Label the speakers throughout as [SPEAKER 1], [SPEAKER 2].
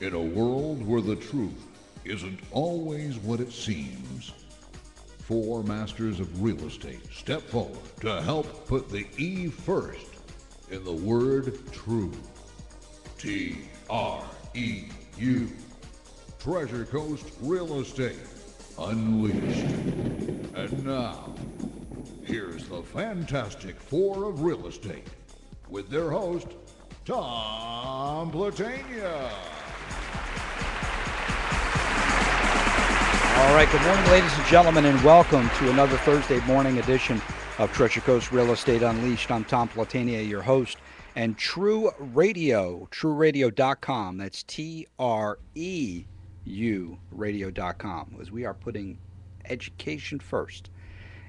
[SPEAKER 1] In a world where the truth isn't always what it seems, four masters of real estate step forward to help put the E first in the word true. TREU. Treasure Coast Real Estate Unleashed. And now, here's the Fantastic Four of Real Estate with their host, Tom Platania.
[SPEAKER 2] All right, good morning, ladies and gentlemen, and welcome to another Thursday morning edition of Treasure Coast Real Estate Unleashed. I'm Tom Platania, your host, and TREU Radio, TREUradio.com. That's TREU radio.com, as we are putting education first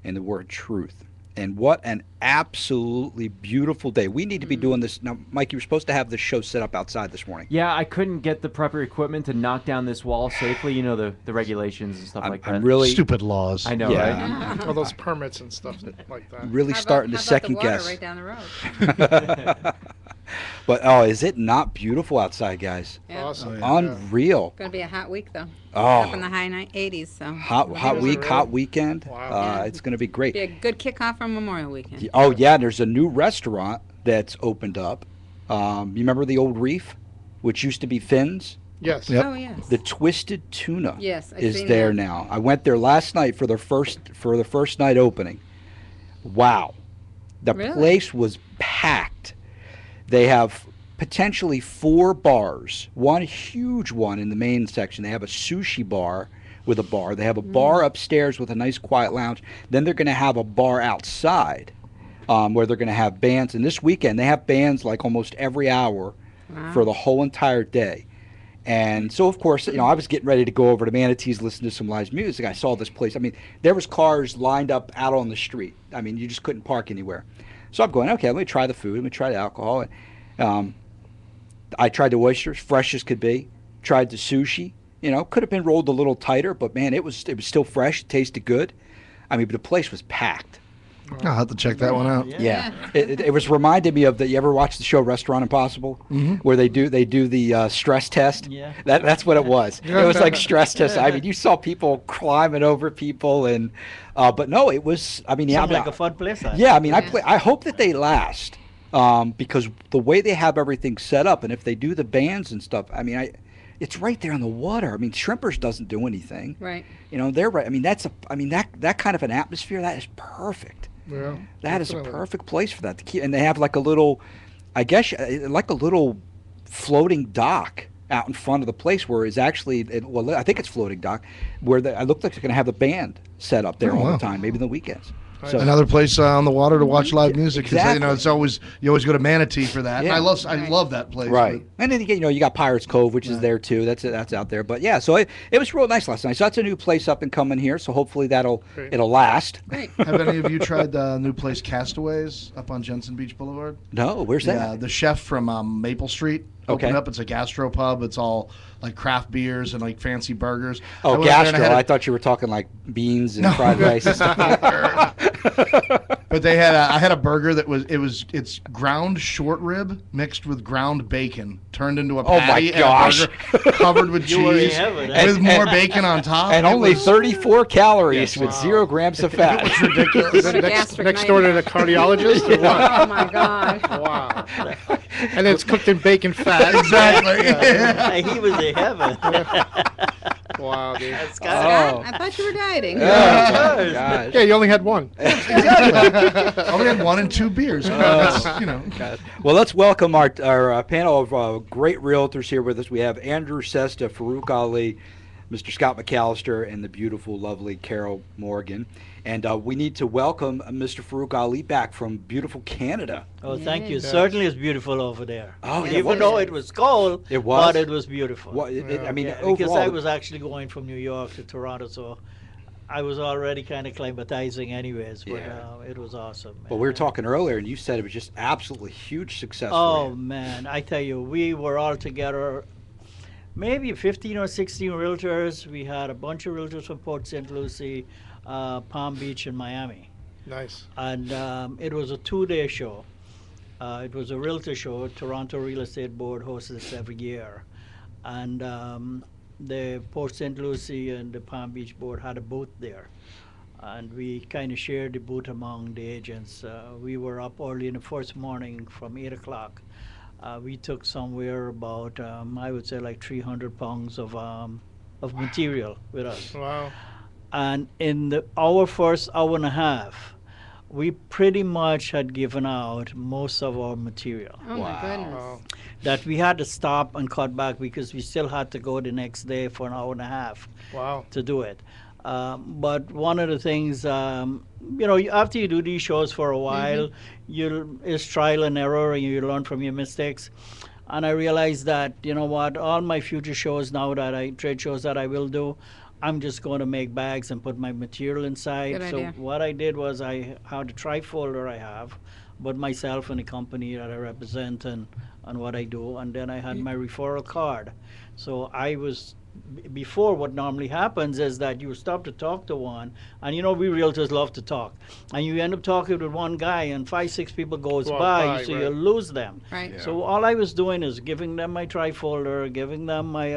[SPEAKER 2] and the word truth. And what an absolutely beautiful day. We need to be doing this. Now, Mike, you were supposed to have this show set up outside this morning.
[SPEAKER 3] Yeah, I couldn't get the proper equipment to knock down this wall safely. You know, the regulations and stuff like that.
[SPEAKER 2] I'm really
[SPEAKER 4] Stupid laws.
[SPEAKER 3] I know,
[SPEAKER 2] Yeah.
[SPEAKER 3] right?
[SPEAKER 5] All those permits and stuff like that.
[SPEAKER 2] really starting to second
[SPEAKER 6] how about
[SPEAKER 2] guess.
[SPEAKER 6] the water right down the road?
[SPEAKER 2] But oh, is it not beautiful outside, guys?
[SPEAKER 6] Yeah.
[SPEAKER 5] Awesome.
[SPEAKER 2] Unreal.
[SPEAKER 6] Going to be a hot week though.
[SPEAKER 2] Oh.
[SPEAKER 6] Up in the high 80s, so
[SPEAKER 2] Hot week,
[SPEAKER 5] really?
[SPEAKER 2] hot weekend.
[SPEAKER 5] Wow.
[SPEAKER 6] Yeah.
[SPEAKER 2] It's going to be great.
[SPEAKER 6] be a good kickoff from Memorial Weekend.
[SPEAKER 2] Oh yeah, there's a new restaurant that's opened up. You remember the old Reef, which used to be Finn's?
[SPEAKER 5] Yes.
[SPEAKER 4] Yep.
[SPEAKER 6] Oh yes.
[SPEAKER 2] The Twisted Tuna
[SPEAKER 6] Yes, I've
[SPEAKER 2] is
[SPEAKER 6] seen
[SPEAKER 2] there
[SPEAKER 6] that.
[SPEAKER 2] now. I went there last night for the first night opening. Wow, the
[SPEAKER 6] Really?
[SPEAKER 2] place was packed. They have potentially 4 bars. One huge one in the main section. They have a sushi bar with a bar. They have a bar upstairs with a nice quiet lounge. Then they're going to have a bar outside where they're going to have bands. And this weekend they have bands like almost every hour for the whole entire day. And so, of course, you know, I was getting ready to go over to Manatee's, listen to some live music. I saw this place. I mean, there was cars lined up out on the street. I mean, you just couldn't park anywhere. So I'm going, okay, let me try the food. Let me try the alcohol. I tried the oysters, fresh as could be. Tried the sushi. You know, could have been rolled a little tighter, but man, it was still fresh. It tasted good. I mean, but the place was packed.
[SPEAKER 4] I'll have to check that one out.
[SPEAKER 2] Yeah. It was reminded me of you ever watch the show Restaurant Impossible, where they do the stress test.
[SPEAKER 3] Yeah.
[SPEAKER 2] That's what it was. It was like stress test. I mean, you saw people climbing over people, and but no, it was. I mean, yeah,
[SPEAKER 7] Sounds like a fun place.
[SPEAKER 2] yeah. I mean, I hope that they last because the way they have everything set up, and if they do the bands and stuff, I mean, it's right there on the water. I mean, Shrimpers doesn't do anything.
[SPEAKER 6] Right.
[SPEAKER 2] You know, they're right. I mean, that kind of an atmosphere, that is perfect.
[SPEAKER 5] Yeah.
[SPEAKER 2] That is a
[SPEAKER 5] definitely.
[SPEAKER 2] perfect place for that to keep. And they have like a little, I guess, like a little floating dock out in front of the place where it's actually, well, I think it's floating dock, where I look like they're going to have the band set up there
[SPEAKER 4] Oh,
[SPEAKER 2] all
[SPEAKER 4] wow.
[SPEAKER 2] the time, maybe in the weekends. So
[SPEAKER 4] Another place on the water to watch live music. 'Cause,
[SPEAKER 2] Exactly.
[SPEAKER 4] you know, it's always you always go to Manatee for that.
[SPEAKER 2] Yeah.
[SPEAKER 4] And I love that place.
[SPEAKER 2] right, and then you got Pirates Cove, which is there too. That's out there. But yeah, so it was real nice last night. So that's a new place up and coming here. So hopefully it'll last.
[SPEAKER 6] Great.
[SPEAKER 4] But have any of you tried the new place Castaways up on Jensen Beach Boulevard?
[SPEAKER 2] No, where's that?
[SPEAKER 4] Yeah, the chef from Maple Street opened
[SPEAKER 2] Okay.
[SPEAKER 4] up. It's a gastropub. It's all like craft beers and like fancy burgers. I
[SPEAKER 2] Oh,
[SPEAKER 4] went there and I
[SPEAKER 2] gastro.
[SPEAKER 4] had a-
[SPEAKER 2] I thought you were talking like beans and fried rice and stuff.
[SPEAKER 4] But they had I had a burger that it's ground short rib mixed with ground bacon turned into a
[SPEAKER 2] Oh, my
[SPEAKER 4] patty and a
[SPEAKER 2] gosh.
[SPEAKER 4] burger covered with
[SPEAKER 7] You were in
[SPEAKER 4] cheese
[SPEAKER 7] heaven,
[SPEAKER 4] with
[SPEAKER 2] And-
[SPEAKER 4] more bacon on top.
[SPEAKER 2] And
[SPEAKER 4] It
[SPEAKER 2] only
[SPEAKER 4] was-
[SPEAKER 2] 34 calories
[SPEAKER 4] Yes.
[SPEAKER 2] with 0 grams of fat.
[SPEAKER 4] It's ridiculous.
[SPEAKER 5] Is it
[SPEAKER 6] What a
[SPEAKER 5] next
[SPEAKER 6] gastric
[SPEAKER 5] door to
[SPEAKER 6] nightmare.
[SPEAKER 5] the cardiologist or what?
[SPEAKER 6] Oh my gosh.
[SPEAKER 5] Wow. And then it's cooked in bacon fat.
[SPEAKER 4] Exactly.
[SPEAKER 7] Hey, he was in heaven.
[SPEAKER 5] Wow, dude.
[SPEAKER 7] That's
[SPEAKER 2] Oh.
[SPEAKER 6] Scott, I thought you were dieting.
[SPEAKER 2] Oh, my gosh.
[SPEAKER 5] Yeah, you only had one.
[SPEAKER 4] Exactly. Only had 1 and 2 beers. That's, you know.
[SPEAKER 2] Well, let's welcome our panel of great realtors here with us. We have Andrew Sesta, Farouk Ali, Mr. Scott McAllister, and the beautiful, lovely Carol Morgan. And we need to welcome Mr. Farouk Ali back from beautiful Canada.
[SPEAKER 7] Oh, thank you.
[SPEAKER 6] Yes.
[SPEAKER 7] Certainly it's beautiful over there.
[SPEAKER 2] Oh, yeah,
[SPEAKER 7] Even though it was cold,
[SPEAKER 2] It was?
[SPEAKER 7] but it was beautiful.
[SPEAKER 2] I mean,
[SPEAKER 7] Yeah,
[SPEAKER 2] overall,
[SPEAKER 7] because I was actually going from New York to Toronto, so I was already kind of climatizing anyways, but
[SPEAKER 2] Yeah.
[SPEAKER 7] it was awesome.
[SPEAKER 2] well, we were
[SPEAKER 7] And-
[SPEAKER 2] talking earlier, and you said it was just absolutely huge success for
[SPEAKER 7] Oh,
[SPEAKER 2] you.
[SPEAKER 7] man, I tell you, we were all together, maybe 15 or 16 realtors. We had a bunch of realtors from Port St. Lucie, Palm Beach, and Miami.
[SPEAKER 5] Nice.
[SPEAKER 7] And it was a 2-day show. It was a realtor show. Toronto Real Estate Board hosts this every year. and the Port St. Lucie and the Palm Beach board had a booth there, and we kind of shared the booth among the agents. We were up early in the first morning from 8 o'clock. We took somewhere about, I would say, like 300 pounds of material with us.
[SPEAKER 5] Wow.
[SPEAKER 7] And in our first hour and a half, we pretty much had given out most of our material.
[SPEAKER 6] Oh my goodness.
[SPEAKER 5] Wow.
[SPEAKER 7] That we had to stop and cut back because we still had to go the next day for an hour and a half
[SPEAKER 5] Wow.
[SPEAKER 7] to do it. But one of the things, after you do these shows for a while, it's trial and error, and you learn from your mistakes. And I realized that, you know what, all my future shows now trade shows that I will do, I'm just going to make bags and put my material inside.
[SPEAKER 6] Good
[SPEAKER 7] so
[SPEAKER 6] idea.
[SPEAKER 7] what I did was I had a trifolder I have, but myself and the company that I represent and what I do, and then I had my referral card. So I was before, what normally happens is that you stop to talk to one, and we realtors love to talk, and you end up talking with one guy, and 5-6 people goes
[SPEAKER 5] Walk
[SPEAKER 7] by,
[SPEAKER 5] by,
[SPEAKER 7] so
[SPEAKER 5] right.
[SPEAKER 7] you lose them.
[SPEAKER 6] Right.
[SPEAKER 7] So all I was doing is giving them my trifolder, giving them my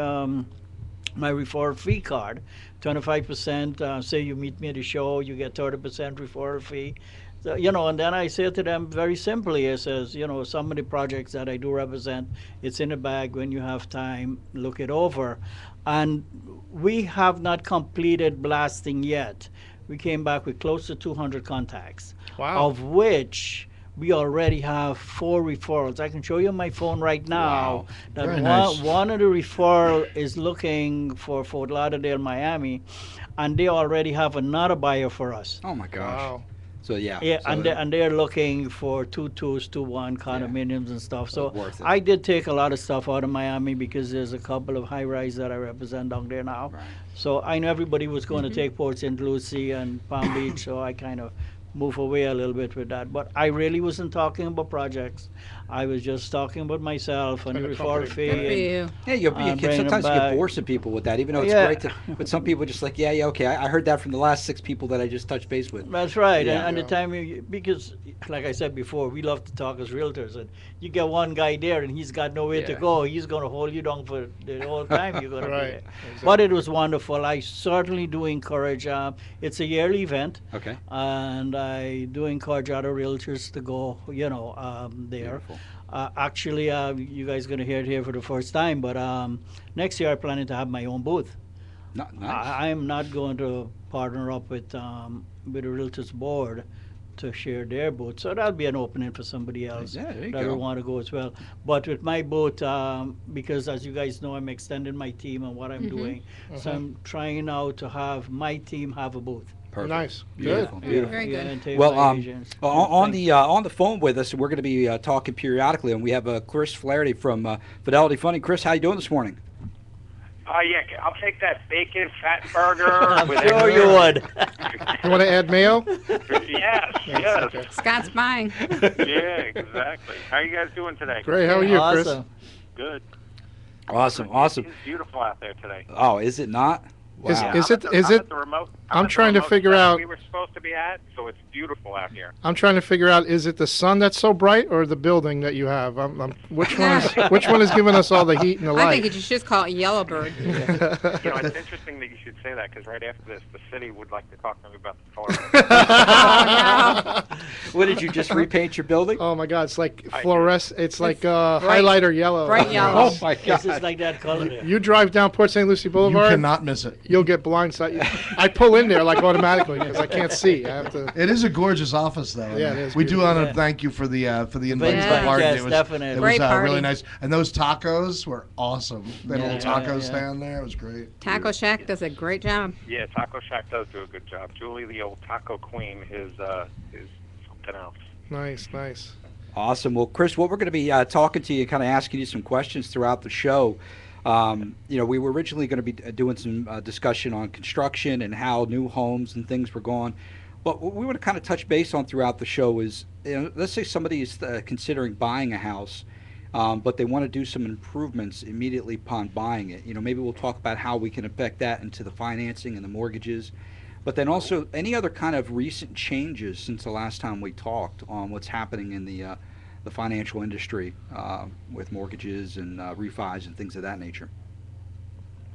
[SPEAKER 7] referral fee card, 25%. Say you meet me at the show, you get 30% referral fee. So, and then I say to them very simply, I says, some of the projects that I do represent, it's in a bag. When you have time, look it over. And we have not completed blasting yet. We came back with close to 200 contacts,
[SPEAKER 5] Wow.
[SPEAKER 7] of which we already have 4 referrals. I can show you on my phone right now
[SPEAKER 2] Wow.
[SPEAKER 7] that
[SPEAKER 4] Very nice.
[SPEAKER 7] one of the referral is looking for Fort Lauderdale, Miami, and they already have another buyer for us.
[SPEAKER 2] Oh my gosh.
[SPEAKER 5] Wow.
[SPEAKER 2] So yeah.
[SPEAKER 7] Yeah,
[SPEAKER 2] so
[SPEAKER 7] and they're looking for 2-2s, 2-1 condominiums and stuff. So
[SPEAKER 2] worth it.
[SPEAKER 7] I did take a lot of stuff out of Miami because there's a couple of high-rise that I represent down there now.
[SPEAKER 2] Right.
[SPEAKER 7] So I know everybody was going to take Port St. Lucie and Palm Beach, so I kind of move away a little bit with that. But I really wasn't talking about projects. I was just talking about myself and
[SPEAKER 5] And
[SPEAKER 7] the
[SPEAKER 5] the
[SPEAKER 7] referral
[SPEAKER 5] company.
[SPEAKER 7] fee.
[SPEAKER 6] Good for
[SPEAKER 7] and-
[SPEAKER 6] you.
[SPEAKER 2] Yeah, you
[SPEAKER 7] bringing
[SPEAKER 2] can
[SPEAKER 7] them
[SPEAKER 2] sometimes you get
[SPEAKER 7] back.
[SPEAKER 2] bored of people with that, even though it's
[SPEAKER 7] Yeah.
[SPEAKER 2] great. But some people are just like, yeah, okay, I heard that from the last 6 people that I just touched base with.
[SPEAKER 7] That's right,
[SPEAKER 2] Yeah.
[SPEAKER 7] and the
[SPEAKER 5] Yeah.
[SPEAKER 7] time because, like I said before, we love to talk as realtors, and you get one guy there, and he's got nowhere to
[SPEAKER 2] Yeah.
[SPEAKER 7] go. He's going to hold you down for the whole time you're going to be
[SPEAKER 5] Right.
[SPEAKER 7] there.
[SPEAKER 5] Exactly.
[SPEAKER 7] But it was wonderful. I certainly do encourage. It's a yearly event,
[SPEAKER 2] Okay.
[SPEAKER 7] and I do encourage other realtors to go. There.
[SPEAKER 2] Beautiful.
[SPEAKER 7] Actually, you guys going to hear it here for the first time, but next year I'm planning to have my own booth.
[SPEAKER 2] Nice.
[SPEAKER 7] I am not going to partner up with a realtors board to share their booth, so that'll be an opening for somebody else
[SPEAKER 2] Yeah, there you
[SPEAKER 7] that
[SPEAKER 2] go.
[SPEAKER 7] will want to go as well. But with my booth, because as you guys know, I'm extending my team and what I'm doing, so I'm trying now to have my team have a booth.
[SPEAKER 2] Perfect.
[SPEAKER 5] Nice.
[SPEAKER 2] Beautiful.
[SPEAKER 5] Good.
[SPEAKER 2] Beautiful.
[SPEAKER 6] Very good.
[SPEAKER 7] And take
[SPEAKER 2] Well,
[SPEAKER 7] my agents.
[SPEAKER 2] on
[SPEAKER 7] Thanks.
[SPEAKER 2] on the phone with us, we're going to be talking periodically, and we have Chris Flaherty from Fidelity Funding. Chris, how you doing this morning?
[SPEAKER 8] Yeah, I'll take that bacon fat burger.
[SPEAKER 7] I'm
[SPEAKER 8] with
[SPEAKER 7] sure you
[SPEAKER 8] extra-
[SPEAKER 7] would.
[SPEAKER 5] You want to add mayo?
[SPEAKER 8] Yes, yes.
[SPEAKER 5] Okay.
[SPEAKER 6] Scott's buying.
[SPEAKER 8] Yeah, exactly. How are you guys doing today?
[SPEAKER 5] Great. How are you, Chris?
[SPEAKER 7] Awesome.
[SPEAKER 8] Good.
[SPEAKER 2] Awesome.
[SPEAKER 8] It's beautiful out there today.
[SPEAKER 2] Oh, is it not? Wow.
[SPEAKER 5] Is
[SPEAKER 8] I'm
[SPEAKER 5] it-
[SPEAKER 8] at the-
[SPEAKER 5] is
[SPEAKER 8] I'm
[SPEAKER 5] it-
[SPEAKER 8] at the remote.
[SPEAKER 5] I'm
[SPEAKER 8] at the
[SPEAKER 5] trying to
[SPEAKER 8] remote
[SPEAKER 5] figure
[SPEAKER 8] site
[SPEAKER 5] out-
[SPEAKER 8] we were supposed to be at, so it's beautiful out here.
[SPEAKER 5] I'm trying to figure out: is it the sun that's so bright, or the building that you have? Which one is giving us all the heat and the
[SPEAKER 6] I
[SPEAKER 5] light?
[SPEAKER 6] think you should just call it Yellowbird.
[SPEAKER 8] You know, it's interesting that you should say that because right after this, the city would like to talk to me about the Florida.
[SPEAKER 2] What did you just repaint your building?
[SPEAKER 5] Oh my God! It's like
[SPEAKER 8] I-
[SPEAKER 5] fluorescent. It's like
[SPEAKER 6] bright-
[SPEAKER 5] highlighter yellow.
[SPEAKER 6] bright yellow.
[SPEAKER 2] Oh my
[SPEAKER 7] This
[SPEAKER 2] God.
[SPEAKER 7] is like that color there.
[SPEAKER 5] You drive down Port St. Lucie
[SPEAKER 4] You
[SPEAKER 5] Boulevard,
[SPEAKER 4] cannot miss it.
[SPEAKER 5] you'll get blindsided. I pull in there like automatically because I can't see. I have to.
[SPEAKER 4] It is a gorgeous office, though.
[SPEAKER 5] Yeah, it is
[SPEAKER 4] We do
[SPEAKER 5] beautiful.
[SPEAKER 4] want to
[SPEAKER 7] Yeah.
[SPEAKER 4] thank you for the invite to
[SPEAKER 6] Yeah.
[SPEAKER 4] the party.
[SPEAKER 7] Yes,
[SPEAKER 4] it was,
[SPEAKER 7] definitely.
[SPEAKER 4] It
[SPEAKER 6] Great
[SPEAKER 4] was
[SPEAKER 6] party.
[SPEAKER 4] really nice, and those tacos were awesome. That
[SPEAKER 7] Yeah,
[SPEAKER 4] little taco
[SPEAKER 7] yeah.
[SPEAKER 4] stand there, it was great.
[SPEAKER 6] Taco Shack does a great job.
[SPEAKER 8] Yeah, Taco Shack does do a good job. Julie, the old taco queen, is something else.
[SPEAKER 5] Nice, nice.
[SPEAKER 2] Awesome. Well, Chris, what we're going to be talking to you, kind of asking you some questions throughout the show. We were originally going to be doing some discussion on construction and how new homes and things were going. But what we want to kind of touch base on throughout the show is, let's say somebody is considering buying a house, but they want to do some improvements immediately upon buying it. Maybe we'll talk about how we can affect that into the financing and the mortgages. But then also any other kind of recent changes since the last time we talked on what's happening in the financial industry with mortgages and refis and things of that nature.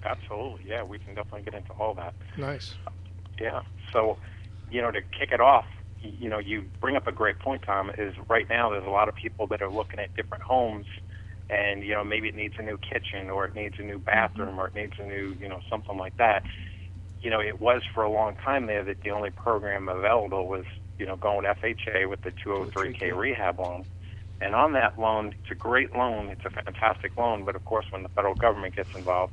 [SPEAKER 8] Absolutely. Yeah, we can definitely get into all that.
[SPEAKER 5] Nice.
[SPEAKER 8] Yeah. So, to kick it off, you bring up a great point, Tom, is right now there's a lot of people that are looking at different homes and, maybe it needs a new kitchen or it needs a new bathroom or it needs a new, something like that. It was for a long time there that the only program available was, going FHA with the 203K rehab loan. And on that loan, it's a great loan. It's a fantastic loan. But, of course, when the federal government gets involved,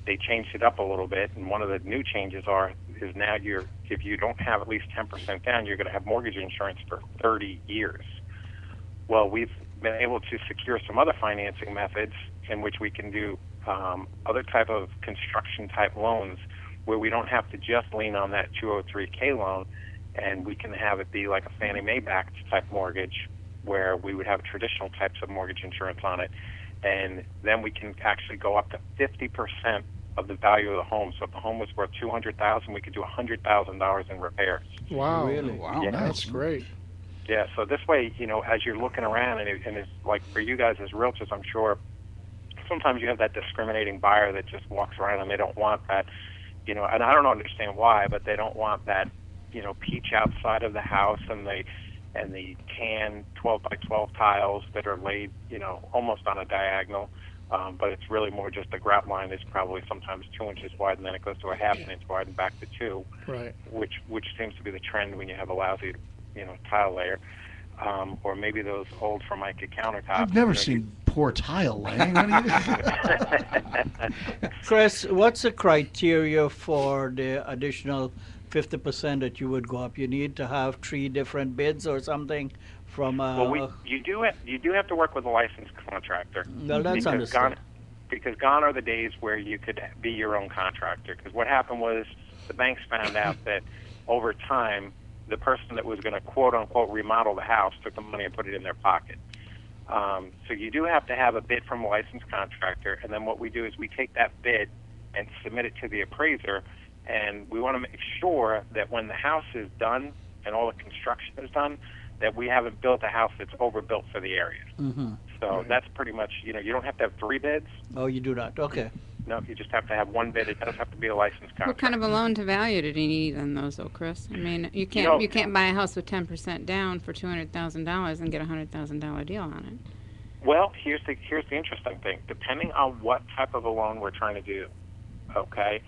[SPEAKER 8] they changed it up a little bit. And one of the new changes is now if you don't have at least 10% down, you're going to have mortgage insurance for 30 years. Well, we've been able to secure some other financing methods in which we can do other type of construction-type loans where we don't have to just lean on that 203K loan, and we can have it be like a Fannie Mae-backed type mortgage where we would have traditional types of mortgage insurance on it. And then we can actually go up to 50% of the value of the home. So if the home was worth $200,000, we could do $100,000 in repairs.
[SPEAKER 5] Wow.
[SPEAKER 3] Really?
[SPEAKER 2] Wow,
[SPEAKER 8] Yeah.
[SPEAKER 5] That's great.
[SPEAKER 8] Yeah, so this way, as you're looking around, and it's like for you guys as realtors, I'm sure sometimes you have that discriminating buyer that just walks around and they don't want that, and I don't understand why, but they don't want that, peach outside of the house and the tan 12 by 12 tiles that are laid, almost on a diagonal. But it's really more just the grout line is probably sometimes 2 inches wide, and then it goes to a half an inch wide and back to 2,
[SPEAKER 5] Right.
[SPEAKER 8] which seems to be the trend when you have a lousy, tile layer. Or maybe those old Formica countertops.
[SPEAKER 4] I've never seen poor tile laying. What do you-
[SPEAKER 7] Chris, what's the criteria for the additional 50% that you would go up? You need to have 3 different bids or something from.
[SPEAKER 8] Well, you do have to work with a licensed contractor.
[SPEAKER 7] Well, that's understood.
[SPEAKER 8] Because gone are the days where you could be your own contractor. Because what happened was the banks found out that over time, the person that was going to quote unquote remodel the house took the money and put it in their pocket. So you do have to have a bid from a licensed contractor, and then what we do is we take that bid and submit it to the appraiser, and we want to make sure that when the house is done and all the construction is done, that we haven't built a house that's overbuilt for the area.
[SPEAKER 7] Mm-hmm.
[SPEAKER 8] So that's pretty much, you don't have to have 3 bids.
[SPEAKER 7] Oh, you do not. Okay.
[SPEAKER 8] No, you just have to have 1 bid. It does have to be a licensed contractor.
[SPEAKER 6] What kind of a loan to value did he need on those, though, Chris? I mean, you
[SPEAKER 8] know-
[SPEAKER 6] can't buy a house with 10% down for $200,000 and get a $100,000 deal on it.
[SPEAKER 8] Well, here's the interesting thing. Depending on what type of a loan we're trying to do, okay,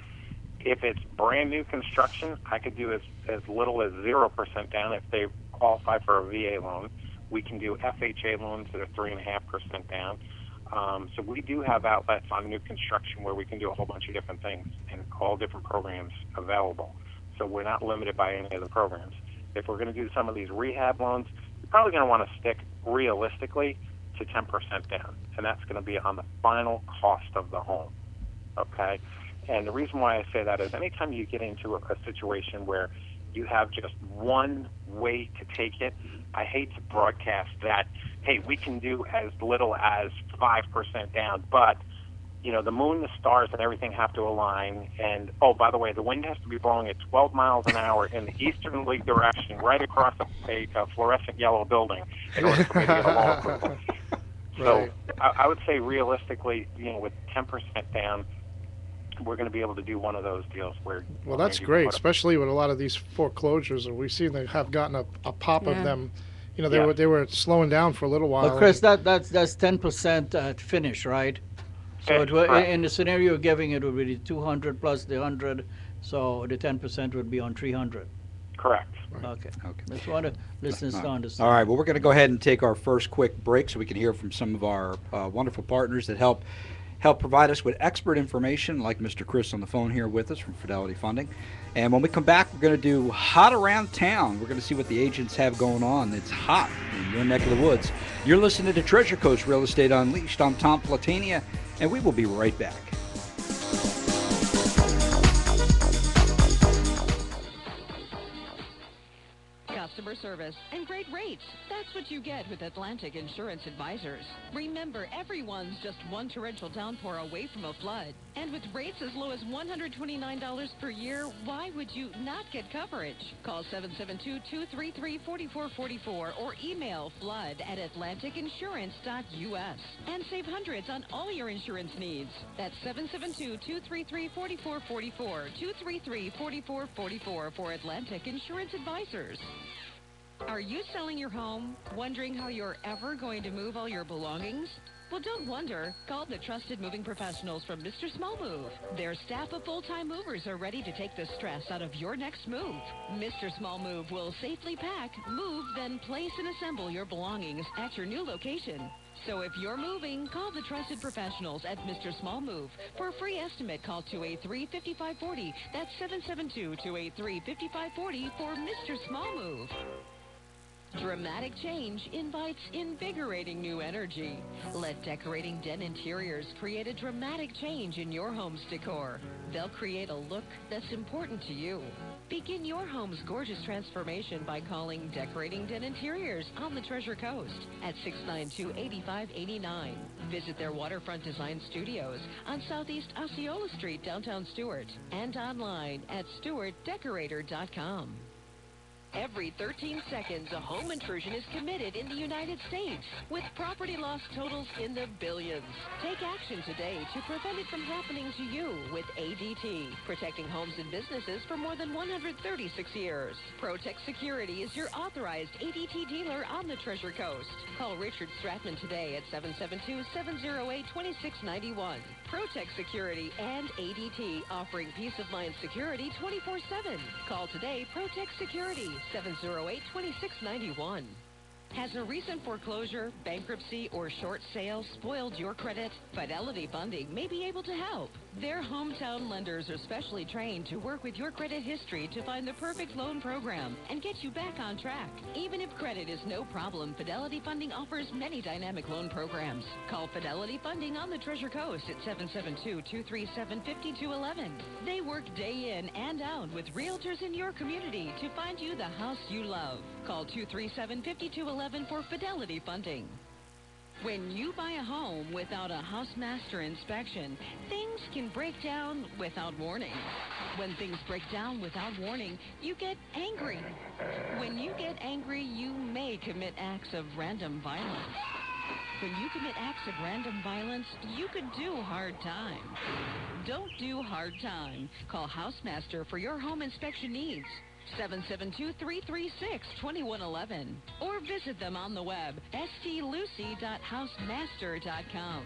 [SPEAKER 8] if it's brand new construction, I could do as little as 0% down if they qualify for a VA loan. We can do FHA loans that are 3.5% down. So we do have outlets on new construction where we can do a whole bunch of different things and all different programs available. So we're not limited by any of the programs. If we're going to do some of these rehab loans, you're probably going to want to stick realistically to 10% down, and that's going to be on the final cost of the home. Okay? And the reason why I say that is anytime you get into a situation where you have just one way to take it, I hate to broadcast that, hey, we can do as little as 5% down, but, the moon, the stars, and everything have to align. And, oh, by the way, the wind has to be blowing at 12 miles an hour in the easterly direction right across a fluorescent yellow building in order for me to get a loan approval. So
[SPEAKER 5] Right.
[SPEAKER 8] I would say realistically, with 10% down, we're going to be able to do one of those deals where.
[SPEAKER 5] Well, that's
[SPEAKER 8] you can
[SPEAKER 5] great,
[SPEAKER 8] put a-
[SPEAKER 5] especially with a lot of these foreclosures, and we've seen they have gotten a pop of
[SPEAKER 6] Yeah.
[SPEAKER 5] them. They
[SPEAKER 8] Yeah.
[SPEAKER 5] were slowing down for a little while.
[SPEAKER 7] But Chris, that's 10% finish, right? So
[SPEAKER 8] Okay,
[SPEAKER 7] it will,
[SPEAKER 8] correct.
[SPEAKER 7] in the scenario you're giving, it would be 200 plus the 100, so the 10% would be on 300.
[SPEAKER 8] Correct.
[SPEAKER 7] Okay.
[SPEAKER 2] Okay.
[SPEAKER 7] Just want to listeners to understand.
[SPEAKER 2] All right, well, we're going to go ahead and take our first quick break so we can hear from some of our wonderful partners that help provide us with expert information, like Mr. Chris on the phone here with us from Fidelity Funding. And when we come back, we're going to do Hot Around Town. We're going to see what the agents have going on. It's hot in your neck of the woods. You're listening to Treasure Coast Real Estate Unleashed. I'm Tom Platania, and we will be right back.
[SPEAKER 9] Customers service, and great rates. That's what you get with Atlantic Insurance Advisors. Remember, everyone's just one torrential downpour away from a flood. And with rates as low as $129 per year, why would you not get coverage? Call 772-233-4444 or email flood@atlanticinsurance.us and save hundreds on all your insurance needs. That's 772-233-4444, 233-4444 for Atlantic Insurance Advisors. Are you selling your home, wondering how you're ever going to move all your belongings? Well, don't wonder. Call the trusted moving professionals from Mr. Small Move. Their staff of full-time movers are ready to take the stress out of your next move. Mr. Small Move will safely pack, move, then place and assemble your belongings at your new location. So if you're moving, call the trusted professionals at Mr. Small Move. For a free estimate, call 283-5540. That's 772-283-5540 for Mr. Small Move. Dramatic change invites invigorating new energy. Let Decorating Den Interiors create a dramatic change in your home's decor. They'll create a look that's important to you. Begin your home's gorgeous transformation by calling Decorating Den Interiors on the Treasure Coast at 692-8589. Visit their waterfront design studios on Southeast Osceola Street, downtown Stuart, and online at stewartdecorator.com. Every 13 seconds, a home intrusion is committed in the United States, with property loss totals in the billions. Take action today to prevent it from happening to you with ADT, protecting homes and businesses for more than 136 years. Protect Security is your authorized ADT dealer on the Treasure Coast. Call Richard Stratman today at 772-708-2691. Protect Security and ADT, offering peace of mind security 24/7. Call today, Protect Security, 708-2691. Has a recent foreclosure, bankruptcy, or short sale spoiled your credit? Fidelity Funding may be able to help. Their hometown lenders are specially trained to work with your credit history to find the perfect loan program and get you back on track. Even if credit is no problem, Fidelity Funding offers many dynamic loan programs. Call Fidelity Funding on the Treasure Coast at 772-237-5211. They work day in and out with realtors in your community to find you the house you love. Call 237-5211 for Fidelity Funding. When you buy a home without a housemaster inspection, things can break down without warning. When things break down without warning, you get angry. When you get angry, you may commit acts of random violence. When you commit acts of random violence, you could do hard time. Don't do hard time. Call Housemaster for your home inspection needs. 772-336-2111, or visit them on the web, stlucy.housemaster.com.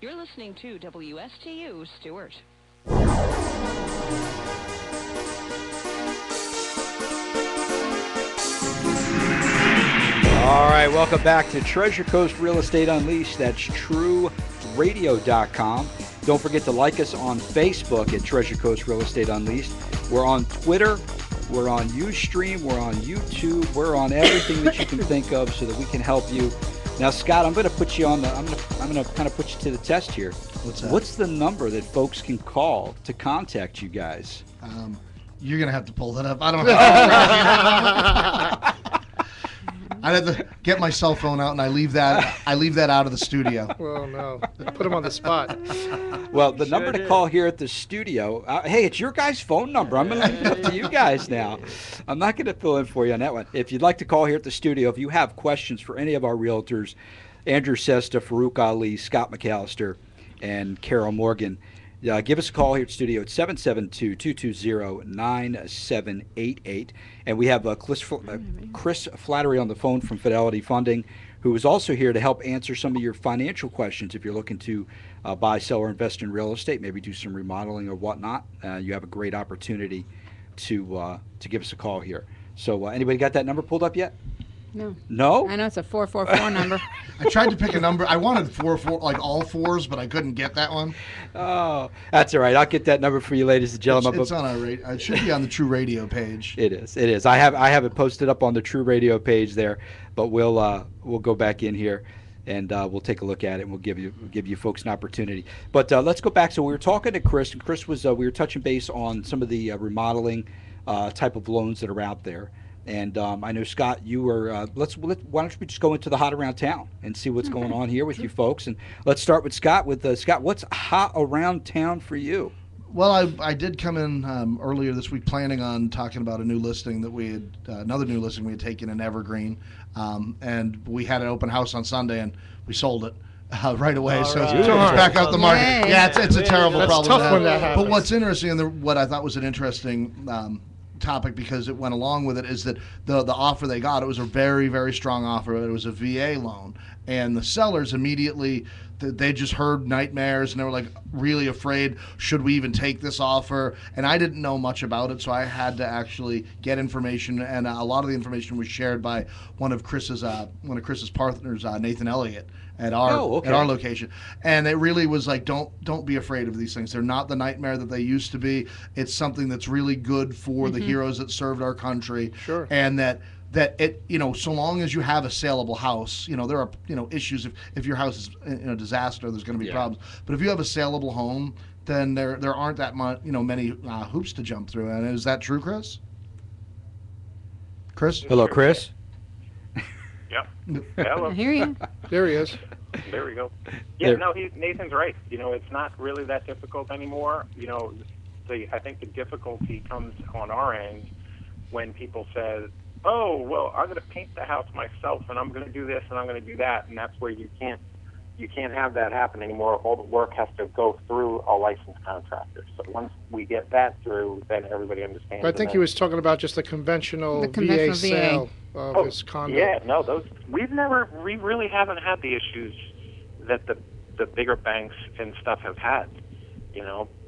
[SPEAKER 9] You're listening to WSTU Stuart.
[SPEAKER 2] All right, welcome back to Treasure Coast Real Estate Unleashed. That's TREUradio.com. Don't forget to like us on Facebook at Treasure Coast Real Estate Unleashed. We're on Twitter. We're on Ustream, we're on YouTube, we're on everything that you can think of so that we can help you. Now, Scott, I'm going to put you on the. I'm going to kind of put you to the test here.
[SPEAKER 4] What's that?
[SPEAKER 2] What's the number that folks can call to contact you guys?
[SPEAKER 4] You're going to have to pull that up. I don't know. I'd have to get my cell phone out, and I leave that out of the studio.
[SPEAKER 5] Well, no. Put him on the spot.
[SPEAKER 2] Well, the number to call here at the studio, hey, it's your guys' phone number. I'm going to leave it up to you guys now. I'm not going to fill in for you on that one. If you'd like to call here at the studio, if you have questions for any of our realtors, Andrew Sesta, Farouk Ali, Scott McAllister, and Carol Morgan, give us a call here at studio at 772-220-9788. And we have Chris Flattery on the phone from Fidelity Funding, who is also here to help answer some of your financial questions if you're looking to buy, sell, or invest in real estate, maybe do some remodeling or whatnot. You have a great opportunity to give us a call here. So anybody got that number pulled up yet?
[SPEAKER 6] No.
[SPEAKER 2] No?
[SPEAKER 6] I know it's a 444 number.
[SPEAKER 4] I tried to pick a number. I wanted 4, like all fours, but I couldn't get that one.
[SPEAKER 2] Oh, that's all right. I'll get that number for you, ladies and gentlemen.
[SPEAKER 4] It's on our it should be on the True Radio page.
[SPEAKER 2] It is. It is. I have it posted up on the True Radio page there, but we'll go back in here and we'll take a look at it, and we'll give you folks an opportunity. But let's go back. So we were talking to Chris, and Chris was we were touching base on some of the remodeling type of loans that are out there. And I know, Scott, you were, why don't we just go into the hot around town and see what's going on here with you folks. And let's start with Scott. Scott, what's hot around town for you?
[SPEAKER 4] Well, I did come in earlier this week planning on talking about a new listing that we had, another new listing we had taken in Evergreen. And we had an open house on Sunday and we sold it. Right away, so
[SPEAKER 7] right.
[SPEAKER 4] it's back out the market.
[SPEAKER 6] Yay.
[SPEAKER 4] Yeah, it's a terrible
[SPEAKER 5] That's
[SPEAKER 4] problem.
[SPEAKER 5] tough when that happens.
[SPEAKER 4] But what's interesting, and what I thought was an interesting topic because it went along with it, is that the offer they got, it was a very, very strong offer. It was a VA loan, and the sellers immediately, they just heard nightmares, and they were like really afraid, should we even take this offer? And I didn't know much about it, so I had to actually get information, and a lot of the information was shared by one of Chris's partners, Nathan Elliott, at our location. And it really was like, don't be afraid of these things. They're not the nightmare that they used to be. It's something that's really good for the heroes that served our country.
[SPEAKER 5] Sure.
[SPEAKER 4] And that it, so long as you have a saleable house, there are, issues if your house is in a disaster, there's going to be problems. But if you have a saleable home, then there aren't that much, many hoops to jump through. And is that true, Chris? Chris?
[SPEAKER 2] Hello, Chris.
[SPEAKER 8] Yep. Hello.
[SPEAKER 6] I hear you.
[SPEAKER 5] There he is.
[SPEAKER 8] There we go. Yeah, no, Nathan's right. It's not really that difficult anymore. I think the difficulty comes on our end when people say, oh, well, I'm going to paint the house myself, and I'm going to do this, and I'm going to do that, and that's where you can't have that happen anymore. All the work has to go through a licensed contractor. So once we get that through, then everybody understands.
[SPEAKER 5] But I think he was talking about just the conventional VA sale of his condo.
[SPEAKER 8] Yeah, no, we really haven't had the issues that the bigger banks and stuff have had.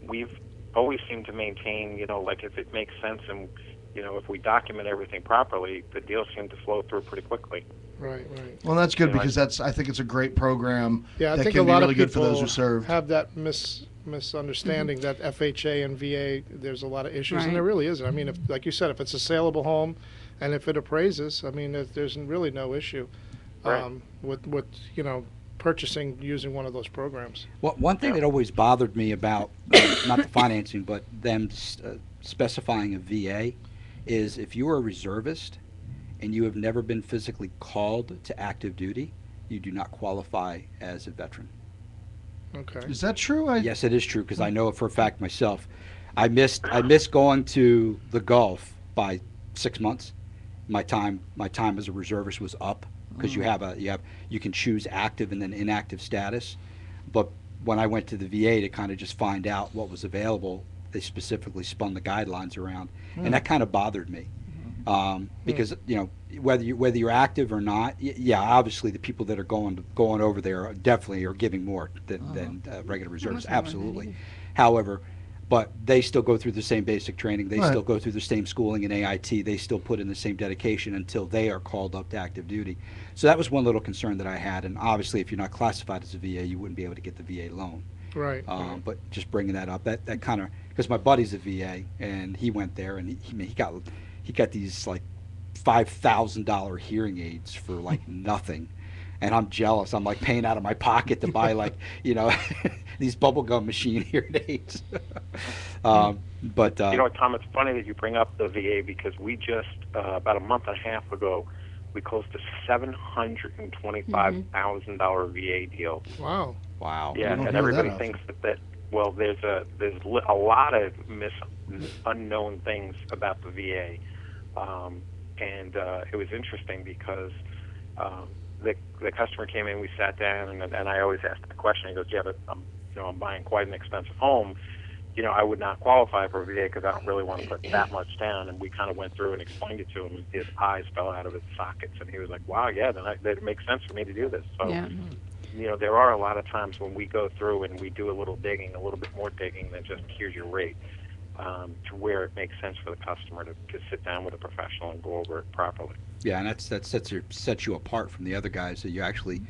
[SPEAKER 8] We've always seemed to maintain, like if it makes sense and, if we document everything properly, the deals seem to flow through pretty quickly.
[SPEAKER 5] Right.
[SPEAKER 4] Well, that's good because I think it's a great program.
[SPEAKER 5] Yeah, I
[SPEAKER 4] that
[SPEAKER 5] think
[SPEAKER 4] can
[SPEAKER 5] a lot
[SPEAKER 4] be really
[SPEAKER 5] of
[SPEAKER 4] good for
[SPEAKER 5] people
[SPEAKER 4] those who serve.
[SPEAKER 5] have that misunderstanding that FHA and VA, there's a lot of issues,
[SPEAKER 6] Right.
[SPEAKER 5] and there really isn't. I mean, if, like you said, if it's a saleable home, and if it appraises, I mean, there's really no issue
[SPEAKER 8] Right.
[SPEAKER 5] with purchasing using one of those programs.
[SPEAKER 2] Well, one thing that always bothered me about not the financing, but them specifying a VA, is if you are a reservist and you have never been physically called to active duty, you do not qualify as a veteran.
[SPEAKER 5] Okay.
[SPEAKER 4] Is that true?
[SPEAKER 2] Yes, it is true because I know it for a fact myself. I missed going to the Gulf by 6 months. My time as a reservist was up because you can choose active and then inactive status. But when I went to the VA to kind of just find out what was available, they specifically spun the guidelines around, and that kind of bothered me because whether you're active or not, obviously the people that are going over there definitely are giving more than regular reservists, absolutely. However, but they still go through the same basic training. They still go through the same schooling in AIT. They still put in the same dedication until they are called up to active duty. So that was one little concern that I had. And obviously, if you're not classified as a VA, you wouldn't be able to get the VA loan.
[SPEAKER 5] Right.
[SPEAKER 2] But just bringing that up, that kind of, because my buddy's a VA and he went there and he got these like $5,000 hearing aids for like nothing. And I'm jealous. I'm like paying out of my pocket to buy like, these bubblegum machine hearing aids. Tom,
[SPEAKER 8] it's funny that you bring up the VA because we just, about a month and a half ago, we closed a $725,000 VA deal.
[SPEAKER 5] Wow.
[SPEAKER 8] Yeah, and everybody thinks that there's a lot of unknown things about the VA. And it was interesting because the customer came in, we sat down, and I always ask the question. He goes, "Yeah, but I'm buying quite an expensive home. I would not qualify for a VA because I don't really want to put that much down." And we kind of went through and explained it to him, and his eyes fell out of his sockets, and he was like, "Wow, yeah, then it makes sense for me to do this." So, there are a lot of times when we go through and we do a little digging, a little bit more digging than just here's your rate, to where it makes sense for the customer to sit down with a professional and go over it properly.
[SPEAKER 2] Yeah, and that sets you apart from the other guys, that you actually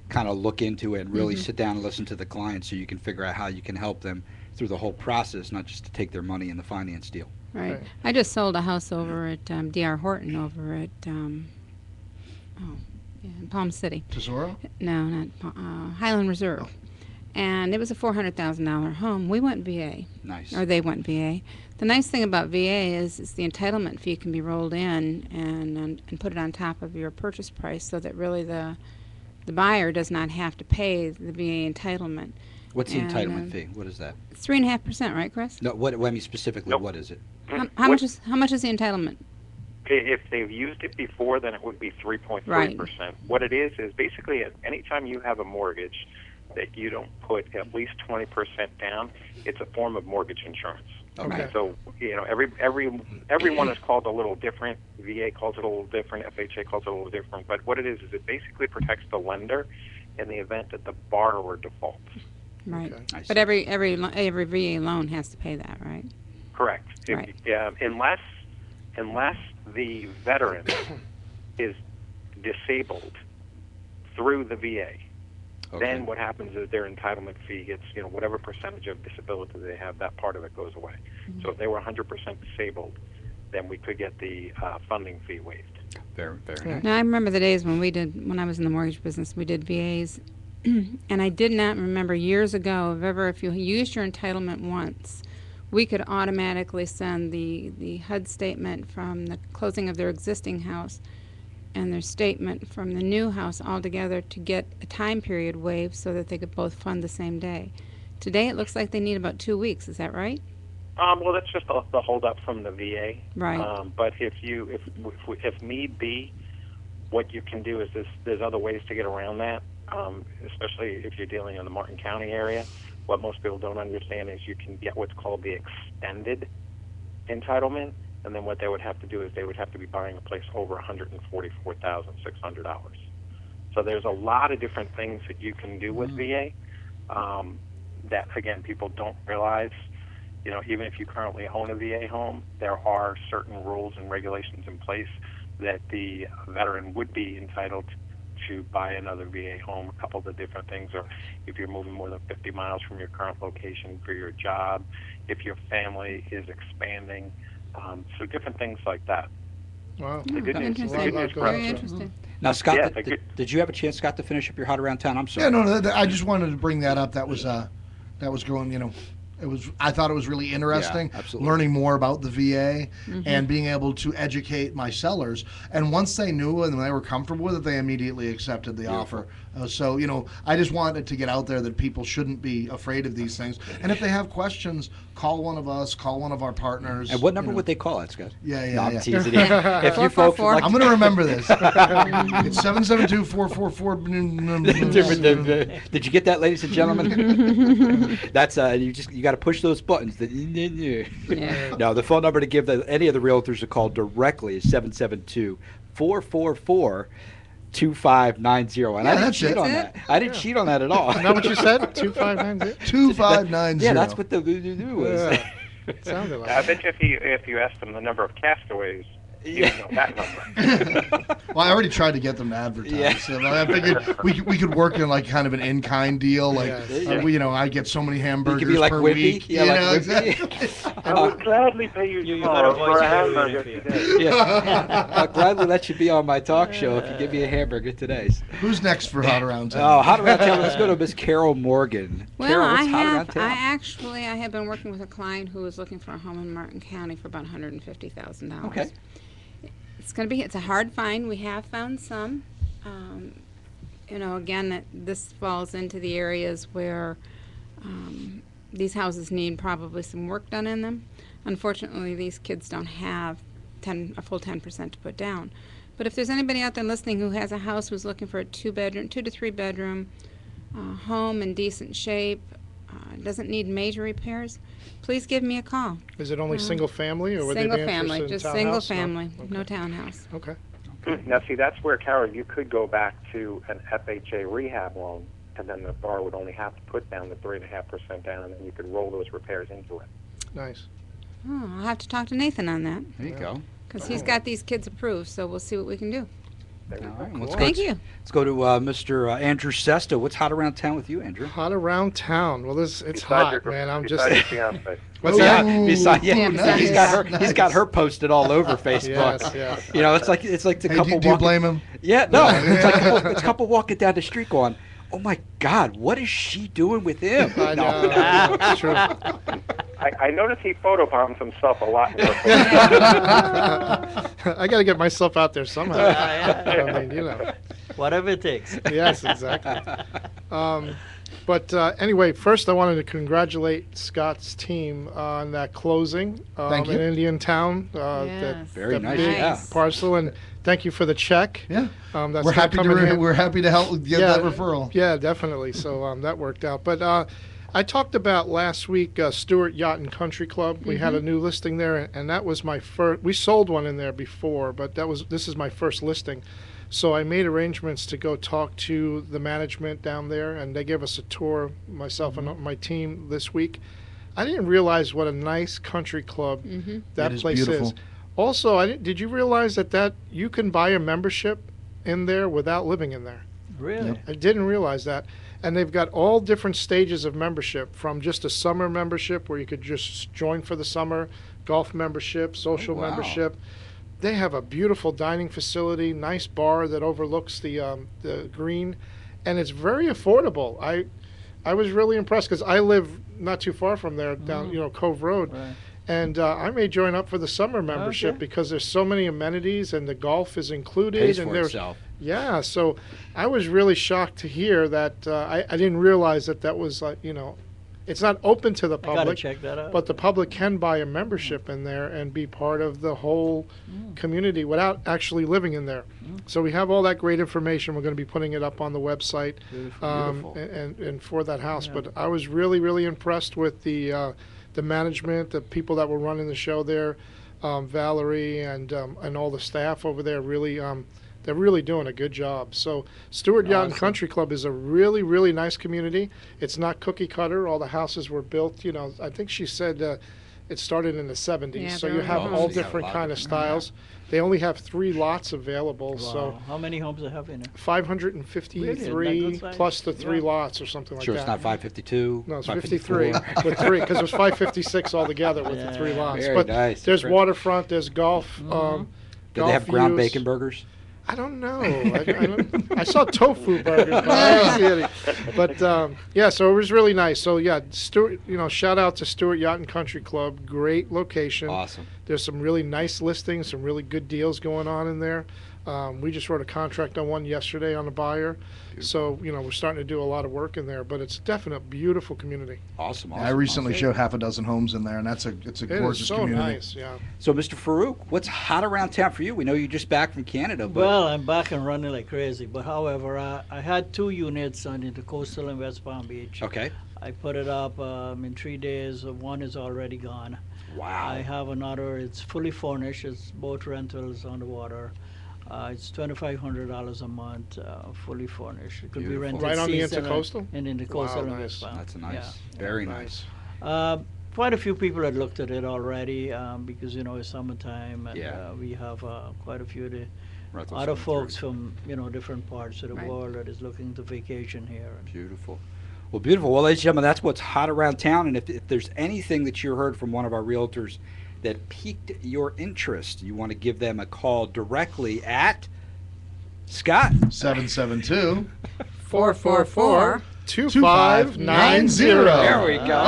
[SPEAKER 2] kind of look into it and really sit down and listen to the client so you can figure out how you can help them through the whole process, not just to take their money in the finance deal.
[SPEAKER 6] Right. I just sold a house over at D.R. Horton over at in Palm City.
[SPEAKER 4] Tesoro?
[SPEAKER 6] No, not Highland Reserve. and it was a $400,000 home. We went VA.
[SPEAKER 2] Nice.
[SPEAKER 6] Or they went VA. The nice thing about VA is the entitlement fee can be rolled in and put it on top of your purchase price, so that really the buyer does not have to pay the VA entitlement.
[SPEAKER 2] What's the entitlement fee? What is that?
[SPEAKER 6] 3.5%, right, Chris?
[SPEAKER 2] No, what I mean specifically,
[SPEAKER 8] Nope.
[SPEAKER 2] what is it?
[SPEAKER 6] How much is the entitlement?
[SPEAKER 8] If they've used it before, then it would be 3.3%.
[SPEAKER 6] Right.
[SPEAKER 8] What it is basically anytime you have a mortgage that you don't put at least 20% down, it's a form of mortgage insurance.
[SPEAKER 5] Okay.
[SPEAKER 8] So, everyone is called a little different. VA calls it a little different. FHA calls it a little different. But what it is it basically protects the lender in the event that the borrower defaults.
[SPEAKER 6] Right.
[SPEAKER 5] Okay.
[SPEAKER 6] But every VA loan has to pay that, right?
[SPEAKER 8] Correct.
[SPEAKER 6] Right.
[SPEAKER 8] Unless the veteran is disabled through the VA, then what happens is their entitlement fee gets, whatever percentage of disability they have, that part of it goes away.
[SPEAKER 6] Mm-hmm.
[SPEAKER 8] So if they were 100% disabled, then we could get the funding fee waived.
[SPEAKER 2] Very, very nice.
[SPEAKER 6] Now, I remember the days when I was in the mortgage business, we did VAs, and I did not remember years ago if you used your entitlement once, we could automatically send the HUD statement from the closing of their existing house and their statement from the new house all together to get a time period waived so that they could both fund the same day. Today, it looks like they need about 2 weeks. Is that right?
[SPEAKER 8] Well, that's just the holdup from the VA.
[SPEAKER 6] Right.
[SPEAKER 8] But if need be, what you can do is there's other ways to get around that, especially if you're dealing in the Martin County area. What most people don't understand is you can get what's called the extended entitlement, and then what they would have to do is they would have to be buying a place over $144,600. So there's a lot of different things that you can do with VA that, again, people don't realize. Even if you currently own a VA home, there are certain rules and regulations in place that the veteran would be entitled to buy another VA home. A couple of the different things are if you're moving more than 50 miles from your current location for your job, if your family is expanding, so different things like that.
[SPEAKER 5] Wow.
[SPEAKER 8] The good news is
[SPEAKER 6] Very interesting.
[SPEAKER 2] Now, Scott,
[SPEAKER 8] Yeah,
[SPEAKER 2] did you have a chance, Scott, to finish up your hot around town? I'm sorry.
[SPEAKER 4] Yeah, no, I just wanted to bring that up. That was going, I thought it was really interesting,
[SPEAKER 2] Yeah, absolutely.
[SPEAKER 4] learning more about the VA and being able to educate my sellers. And once they knew and they were comfortable with it, they immediately accepted the offer. So, I just wanted to get out there that people shouldn't be afraid of these things. And if they have questions, call one of us, call one of our partners.
[SPEAKER 2] And what number would they call it, Scott?
[SPEAKER 4] Yeah,
[SPEAKER 2] No, I'm
[SPEAKER 4] yeah.
[SPEAKER 2] teasing you. If you folks would
[SPEAKER 6] 444.
[SPEAKER 2] like
[SPEAKER 4] I'm going to remember this. It's 772-444.
[SPEAKER 2] Did you get that, ladies and gentlemen? That's you got to push those buttons.
[SPEAKER 6] Yeah.
[SPEAKER 2] No, the phone number to give any of the realtors a call directly is 772-444-2590. And
[SPEAKER 4] Yeah,
[SPEAKER 2] I didn't
[SPEAKER 4] that's
[SPEAKER 2] cheat
[SPEAKER 4] it.
[SPEAKER 2] on that. I didn't cheat on that at all.
[SPEAKER 5] Isn't that what you said? 2590?
[SPEAKER 4] 2590.
[SPEAKER 2] Yeah, that's what the was.
[SPEAKER 5] Yeah. Sounded like
[SPEAKER 8] I bet you if you asked them the number of castaways, you would know that number.
[SPEAKER 4] Well, I already tried to get them to advertise.
[SPEAKER 2] Yeah.
[SPEAKER 4] So I figured we could work in like kind of an in-kind deal. Like,
[SPEAKER 5] Yes.
[SPEAKER 4] I get so many hamburgers
[SPEAKER 2] You could be like
[SPEAKER 4] per
[SPEAKER 2] Whippy.
[SPEAKER 4] week.
[SPEAKER 2] Yeah, like Whippy.
[SPEAKER 4] exactly.
[SPEAKER 8] I would gladly pay you
[SPEAKER 7] You
[SPEAKER 8] tomorrow
[SPEAKER 7] got a
[SPEAKER 8] for
[SPEAKER 7] voice
[SPEAKER 8] a
[SPEAKER 7] of
[SPEAKER 8] hamburger
[SPEAKER 7] Whippy.
[SPEAKER 8] today.
[SPEAKER 2] Yeah. I'll gladly let you be on my talk show if you give me a hamburger today.
[SPEAKER 4] Who's next for Hot Around Town?
[SPEAKER 2] Oh, hot around town. Let's go to Miss Carol Morgan.
[SPEAKER 6] Well,
[SPEAKER 2] Carol,
[SPEAKER 6] I
[SPEAKER 2] what's hot around town?
[SPEAKER 6] have been working with a client who is looking for a home in Martin County for about $150,000.
[SPEAKER 2] Okay.
[SPEAKER 6] It's a hard find. We have found some. Again, this falls into the areas where these houses need probably some work done in them. Unfortunately, these kids don't have a full 10% to put down. But if there's anybody out there listening who has a house who's looking for a 2 to 3 bedroom home in decent shape, doesn't need major repairs, please give me a call.
[SPEAKER 5] Is it only single family, or would they be
[SPEAKER 6] Single
[SPEAKER 5] interested
[SPEAKER 6] family,
[SPEAKER 5] in
[SPEAKER 6] just
[SPEAKER 5] townhouse?
[SPEAKER 6] single family,
[SPEAKER 5] Okay.
[SPEAKER 6] no townhouse.
[SPEAKER 5] Okay.
[SPEAKER 8] Now, see, that's where, Carol, you could go back to an FHA rehab loan, and then the borrower would only have to put down the 3.5% down, and then you could roll those repairs into it.
[SPEAKER 5] Nice.
[SPEAKER 6] Oh, I'll have to talk to Nathan on that,
[SPEAKER 2] There you go.
[SPEAKER 6] because he's got these kids approved, so we'll see what we can do.
[SPEAKER 2] All right, let's
[SPEAKER 6] Thank
[SPEAKER 2] go,
[SPEAKER 6] you.
[SPEAKER 2] Let's go to Mr. Andrew Sesta. What's hot around town with you, Andrew?
[SPEAKER 5] Hot around town. Well, it's
[SPEAKER 8] Besides
[SPEAKER 5] hot,
[SPEAKER 8] your-
[SPEAKER 5] man. I'm just.
[SPEAKER 8] besides your fiancé.
[SPEAKER 5] What's that?
[SPEAKER 2] He's got her posted all over Facebook.
[SPEAKER 5] Yes, yes.
[SPEAKER 2] You know, it's like the
[SPEAKER 4] Hey,
[SPEAKER 2] couple.
[SPEAKER 4] do you
[SPEAKER 2] walking-
[SPEAKER 4] blame him?
[SPEAKER 2] Yeah, no. It's like it's a couple walking down the street going, oh my God, what is she doing with him?
[SPEAKER 5] I know. That's true.
[SPEAKER 8] I noticed he photobombs himself a lot. In
[SPEAKER 5] I got to get myself out there somehow. I mean,
[SPEAKER 7] Whatever it takes.
[SPEAKER 5] Yes, exactly. But anyway, first I wanted to congratulate Scott's team on that closing
[SPEAKER 4] Thank you.
[SPEAKER 5] in Indian Town.
[SPEAKER 6] Yes.
[SPEAKER 2] Very
[SPEAKER 5] that
[SPEAKER 2] nice,
[SPEAKER 5] big
[SPEAKER 2] yeah.
[SPEAKER 5] parcel, and thank you for the check.
[SPEAKER 4] Yeah.
[SPEAKER 5] That's
[SPEAKER 4] We're happy
[SPEAKER 5] coming in.
[SPEAKER 4] we're happy to help give that referral.
[SPEAKER 5] Yeah, definitely. So that worked out. But I talked about last week Stewart Yacht and Country Club. We had a new listing there, and that was my first. We sold one in there before, but this is my first listing. So I made arrangements to go talk to the management down there, and they gave us a tour, myself and my team, this week. I didn't realize what a nice country club that
[SPEAKER 4] It is
[SPEAKER 5] place
[SPEAKER 4] beautiful.
[SPEAKER 5] is. Also, did you realize that you can buy a membership in there without living in there?
[SPEAKER 7] Really?
[SPEAKER 5] I didn't realize that. And they've got all different stages of membership, from just a summer membership where you could just join for the summer, golf membership, social
[SPEAKER 2] wow.
[SPEAKER 5] membership. They have a beautiful dining facility, nice bar that overlooks the green, and it's very affordable. I was really impressed because I live not too far from there, down Cove Road,
[SPEAKER 7] Right.
[SPEAKER 5] and I may join up for the summer membership because there's so many amenities and the golf is included.
[SPEAKER 2] Pays
[SPEAKER 5] and
[SPEAKER 2] for
[SPEAKER 5] there's
[SPEAKER 2] itself.
[SPEAKER 5] Yeah, so I was really shocked to hear that. I didn't realize that was it's not open to the
[SPEAKER 7] I gotta
[SPEAKER 5] public,
[SPEAKER 7] check that out.
[SPEAKER 5] but the public can buy a membership in there and be part of the whole community without actually living in there. So we have all that great information. We're going to be putting it up on the website
[SPEAKER 2] Beautiful.
[SPEAKER 5] and for that house. But I was really, really impressed with the management, the people that were running the show there, Valerie and all the staff over there. Really, they're really doing a good job. So Stewart Yacht and Country Club is a really, really nice community. It's not cookie cutter. All the houses were built, I think she said it started in the 70s.
[SPEAKER 6] Yeah,
[SPEAKER 5] so
[SPEAKER 6] they're
[SPEAKER 5] you have
[SPEAKER 6] all
[SPEAKER 5] all
[SPEAKER 6] different.
[SPEAKER 5] different
[SPEAKER 2] Yeah, a lot
[SPEAKER 5] kind
[SPEAKER 2] of
[SPEAKER 5] of
[SPEAKER 2] different,
[SPEAKER 5] styles. They only have 3 lots available.
[SPEAKER 7] Wow.
[SPEAKER 5] So
[SPEAKER 7] How many homes they have in it?
[SPEAKER 5] 553
[SPEAKER 7] Really? Isn't that good
[SPEAKER 5] plus the
[SPEAKER 7] size?
[SPEAKER 5] 3
[SPEAKER 7] Yeah.
[SPEAKER 5] lots or something like
[SPEAKER 2] Sure,
[SPEAKER 5] that.
[SPEAKER 2] it's not 552.
[SPEAKER 5] No, it's
[SPEAKER 2] 554.
[SPEAKER 5] 53 with 3, because it was 556 altogether with the 3
[SPEAKER 7] Yeah.
[SPEAKER 5] lots.
[SPEAKER 2] Very
[SPEAKER 5] but
[SPEAKER 2] nice.
[SPEAKER 5] there's
[SPEAKER 2] Great.
[SPEAKER 5] waterfront, there's golf.
[SPEAKER 2] Do
[SPEAKER 5] golf
[SPEAKER 2] they have ground
[SPEAKER 5] views.
[SPEAKER 2] bacon burgers?
[SPEAKER 5] I don't know. I saw tofu burgers, but I didn't see any. But yeah, so it was really nice. So yeah, Stewart, shout out to Stewart Yacht and Country Club. Great location.
[SPEAKER 2] Awesome.
[SPEAKER 5] There's some really nice listings, some really good deals going on in there. We just wrote a contract on one yesterday on the buyer. So, we're starting to do a lot of work in there, but it's a definite beautiful community.
[SPEAKER 2] Awesome.
[SPEAKER 4] I recently showed half a dozen homes in there, and it's a
[SPEAKER 5] It
[SPEAKER 4] gorgeous
[SPEAKER 5] is so
[SPEAKER 4] community.
[SPEAKER 5] nice, yeah.
[SPEAKER 2] So, Mr. Farouk, what's hot around town for you? We know you're just back from Canada, but
[SPEAKER 7] Well, I'm back and running like crazy. But however, I had 2 units on the coastal in West Palm Beach.
[SPEAKER 2] okay.
[SPEAKER 7] I put it up in 3 days. One is already gone.
[SPEAKER 2] Wow.
[SPEAKER 7] I have another. It's fully furnished. It's boat rentals on the water. It's $2,500 a month, fully furnished. It could
[SPEAKER 2] Beautiful.
[SPEAKER 7] be rented
[SPEAKER 5] Right on the
[SPEAKER 7] seasonal
[SPEAKER 5] intercoastal?
[SPEAKER 7] and in the coastal
[SPEAKER 5] Wow,
[SPEAKER 7] in
[SPEAKER 5] nice.
[SPEAKER 7] West Palm.
[SPEAKER 2] That's nice.
[SPEAKER 7] Yeah.
[SPEAKER 2] Very nice.
[SPEAKER 7] Quite a few people had looked at it already because it's summertime and
[SPEAKER 2] Yeah.
[SPEAKER 7] we have quite a few of the
[SPEAKER 2] Rentals
[SPEAKER 7] other
[SPEAKER 2] coming
[SPEAKER 7] folks
[SPEAKER 2] through.
[SPEAKER 7] from different parts of the
[SPEAKER 6] Right.
[SPEAKER 7] world that is looking to vacation here.
[SPEAKER 2] Beautiful. Well, beautiful. Well, ladies and gentlemen, that's what's hot around town. And if there's anything that you heard from one of our realtors that piqued your interest, you want to give them a call directly at Scott.
[SPEAKER 4] 772.
[SPEAKER 6] 444.
[SPEAKER 5] 2590.
[SPEAKER 2] There we go.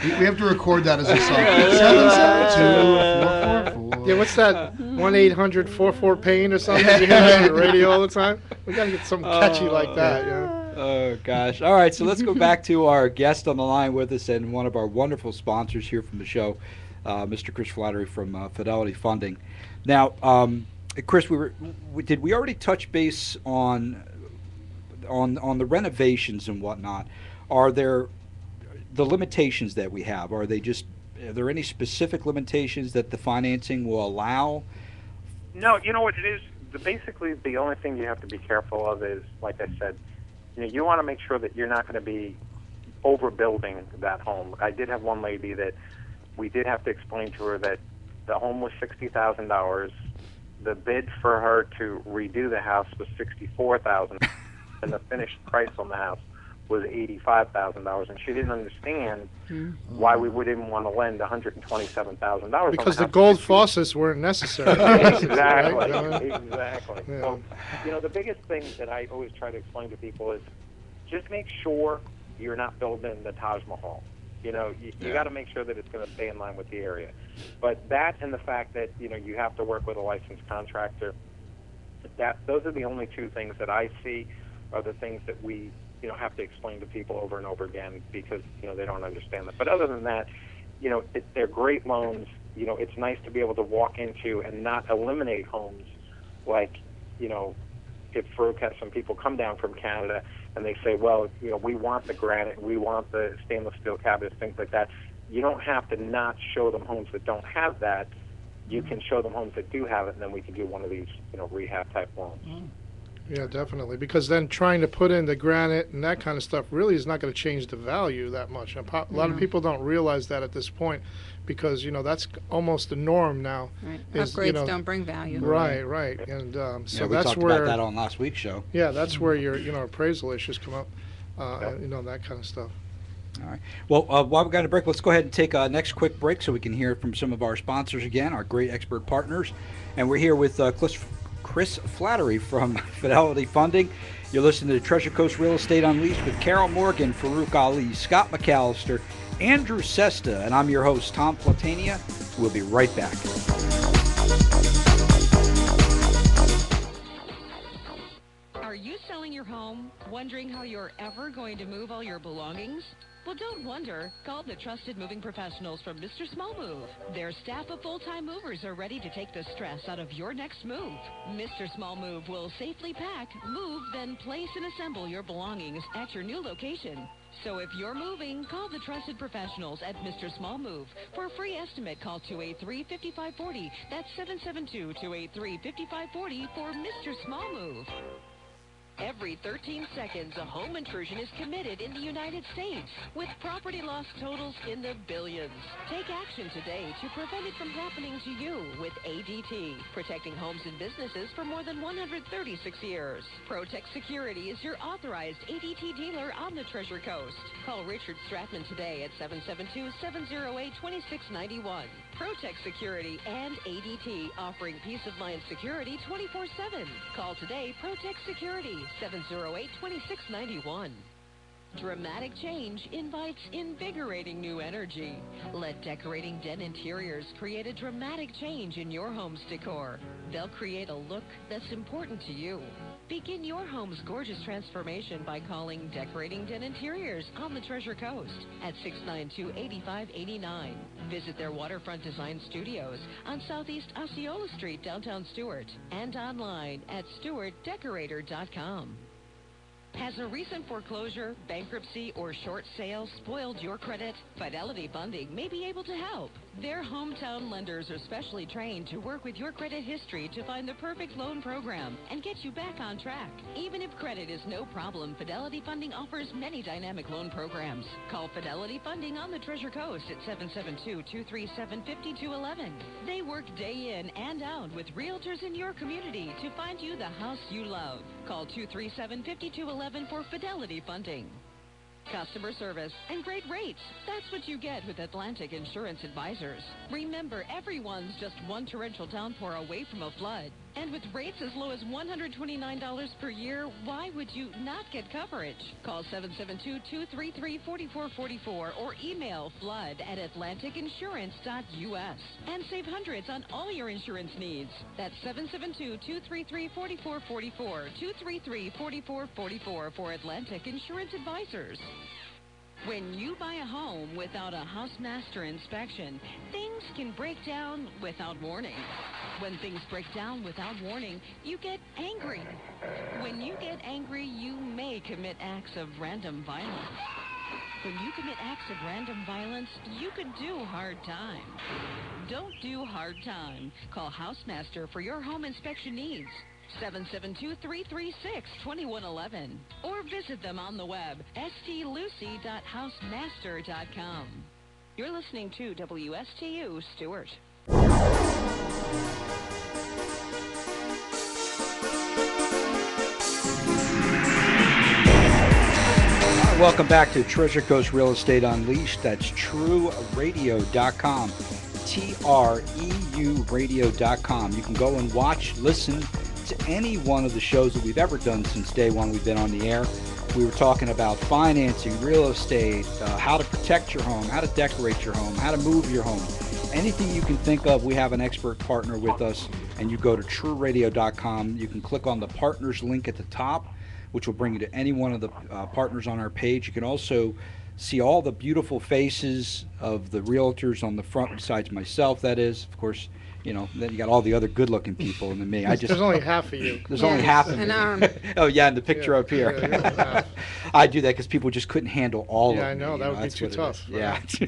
[SPEAKER 4] We have to record that as a song. 772-444.
[SPEAKER 5] Yeah, what's that? 1-800-44-PAIN or something? You hear that on the radio all the time? We got to get something catchy like that,
[SPEAKER 2] Oh, gosh. All right, so let's go back to our guest on the line with us and one of our wonderful sponsors here from the show, Mr. Chris Flattery from Fidelity Funding. Now, Chris, did we already touch base on the renovations and whatnot? Are there the limitations that we have? Are there any specific limitations that the financing will allow?
[SPEAKER 8] No, you know what it is? Basically, the only thing you have to be careful of is, like I said, you want to make sure that you're not going to be overbuilding that home. I did have one lady that we did have to explain to her that the home was $60,000. The bid for her to redo the house was $64,000, and the finished price on the house was $85,000, and she didn't understand why we wouldn't want to lend $127,000.
[SPEAKER 5] Because the gold faucets weren't necessary.
[SPEAKER 8] Exactly,
[SPEAKER 5] Right?
[SPEAKER 8] exactly.
[SPEAKER 5] Yeah.
[SPEAKER 8] So, you know, the biggest thing that I always try to explain to people is just make sure you're not building the Taj Mahal. You know, you got to make sure that it's going to stay in line with the area. But that and the fact that, you know, you have to work with a licensed contractor, those are the only two things that I see are the things that we, you know, have to explain to people over and over again because, you know, they don't understand that. But other than that, you know, they're great loans. You know, it's nice to be able to walk into and not eliminate homes like, you know, if Farouk has some people come down from Canada and they say, well, you know, we want the granite, we want the stainless steel cabinets, things like that. You don't have to not show them homes that don't have that. You can show them homes that do have it, and then we can do one of these, you know, rehab type loans.
[SPEAKER 5] Yeah, definitely. Because then trying to put in the granite and that kind of stuff really is not going to change the value that much. A lot of people don't realize that at this point because, you know, that's almost the norm now.
[SPEAKER 6] Right.
[SPEAKER 5] Is,
[SPEAKER 6] Upgrades
[SPEAKER 5] you know,
[SPEAKER 6] don't bring value.
[SPEAKER 5] Right. And so
[SPEAKER 2] we
[SPEAKER 5] that's
[SPEAKER 2] talked
[SPEAKER 5] where
[SPEAKER 2] about that on last week's show.
[SPEAKER 5] Yeah, that's where your, you know, appraisal issues come up. You know, that kind of stuff.
[SPEAKER 2] All right. Well, while we've got a break, let's go ahead and take a next quick break so we can hear from some of our sponsors again, our great expert partners. And we're here with Chris Flattery from Fidelity Funding. You're listening to Treasure Coast Real Estate Unleashed with Carol Morgan, Farouk Ali, Scott McAllister, Andrew Sesta, and I'm your host, Tom Platania. We'll be right back.
[SPEAKER 9] Are you selling your home, wondering how you're ever going to move all your belongings? Well, don't wonder. Call the trusted moving professionals from Mr. Small Move. Their staff of full-time movers are ready to take the stress out of your next move. Mr. Small Move will safely pack, move, then place and assemble your belongings at your new location. So if you're moving, call the trusted professionals at Mr. Small Move. For a free estimate, call 283-5540. That's 772-283-5540 for Mr. Small Move. Every 13 seconds, a home intrusion is committed in the United States, with property loss totals in the billions. Take action today to prevent it from happening to you with ADT, protecting homes and businesses for more than 136 years. Protect Security is your authorized ADT dealer on the Treasure Coast. Call Richard Stratman today at 772-708-2691. Protect Security and ADT, offering peace of mind security 24/7. Call today, Protect Security, 708-2691. Dramatic change invites invigorating new energy. Let Decorating Den Interiors create a dramatic change in your home's decor. They'll create a look that's important to you. Begin your home's gorgeous transformation by calling Decorating Den Interiors on the Treasure Coast at 692-8589. Visit their waterfront design studios on Southeast Osceola Street, downtown Stuart, and online at stewartdecorator.com. Has a recent foreclosure, bankruptcy, or short sale spoiled your credit? Fidelity Funding may be able to help. Their hometown lenders are specially trained to work with your credit history to find the perfect loan program and get you back on track. Even if credit is no problem, Fidelity Funding offers many dynamic loan programs. Call Fidelity Funding on the Treasure Coast at 772-237-5211. They work day in and out with realtors in your community to find you the house you love. Call 237-5211 for Fidelity Funding. Customer service and great rates. That's what you get with Atlantic Insurance Advisors. Remember, everyone's just one torrential downpour away from a flood. And with rates as low as $129 per year, why would you not get coverage? Call 772-233-4444 or email flood@atlanticinsurance.us and save hundreds on all your insurance needs. That's 772-233-4444, 233-4444 for Atlantic Insurance Advisors. When you buy a home without a housemaster inspection, things can break down without warning. When things break down without warning, you get angry. When you get angry, you may commit acts of random violence. When you commit acts of random violence, you could do hard time. Don't do hard time. Call Housemaster for your home inspection needs. 772-336-2111 or visit them on the web stlucy.housemaster.com. You're listening to WSTU Stuart.
[SPEAKER 2] Welcome back to Treasure Coast Real Estate Unleashed. That's TREUradio.com. TREU radio.com. You can go and watch, listen to any one of the shows that we've ever done since day one we've been on the air. We were talking about financing, real estate, how to protect your home, how to decorate your home, how to move your home. Anything you can think of, we have an expert partner with us, and you go to TREUradio.com. You can click on the partners link at the top, which will bring you to any one of the partners on our page. You can also see all the beautiful faces of the realtors on the front, besides myself, that is. Of course, then you got all the other good-looking people, and then me.
[SPEAKER 5] There's only half of you.
[SPEAKER 2] There's only half of me.
[SPEAKER 6] An arm.
[SPEAKER 2] Oh, yeah, and the picture up here.
[SPEAKER 5] Yeah,
[SPEAKER 2] I do that because people just couldn't handle all of me.
[SPEAKER 5] Yeah, I know. That would be
[SPEAKER 2] That's
[SPEAKER 5] too
[SPEAKER 2] what it
[SPEAKER 5] tough.
[SPEAKER 2] is. Yeah.
[SPEAKER 5] Too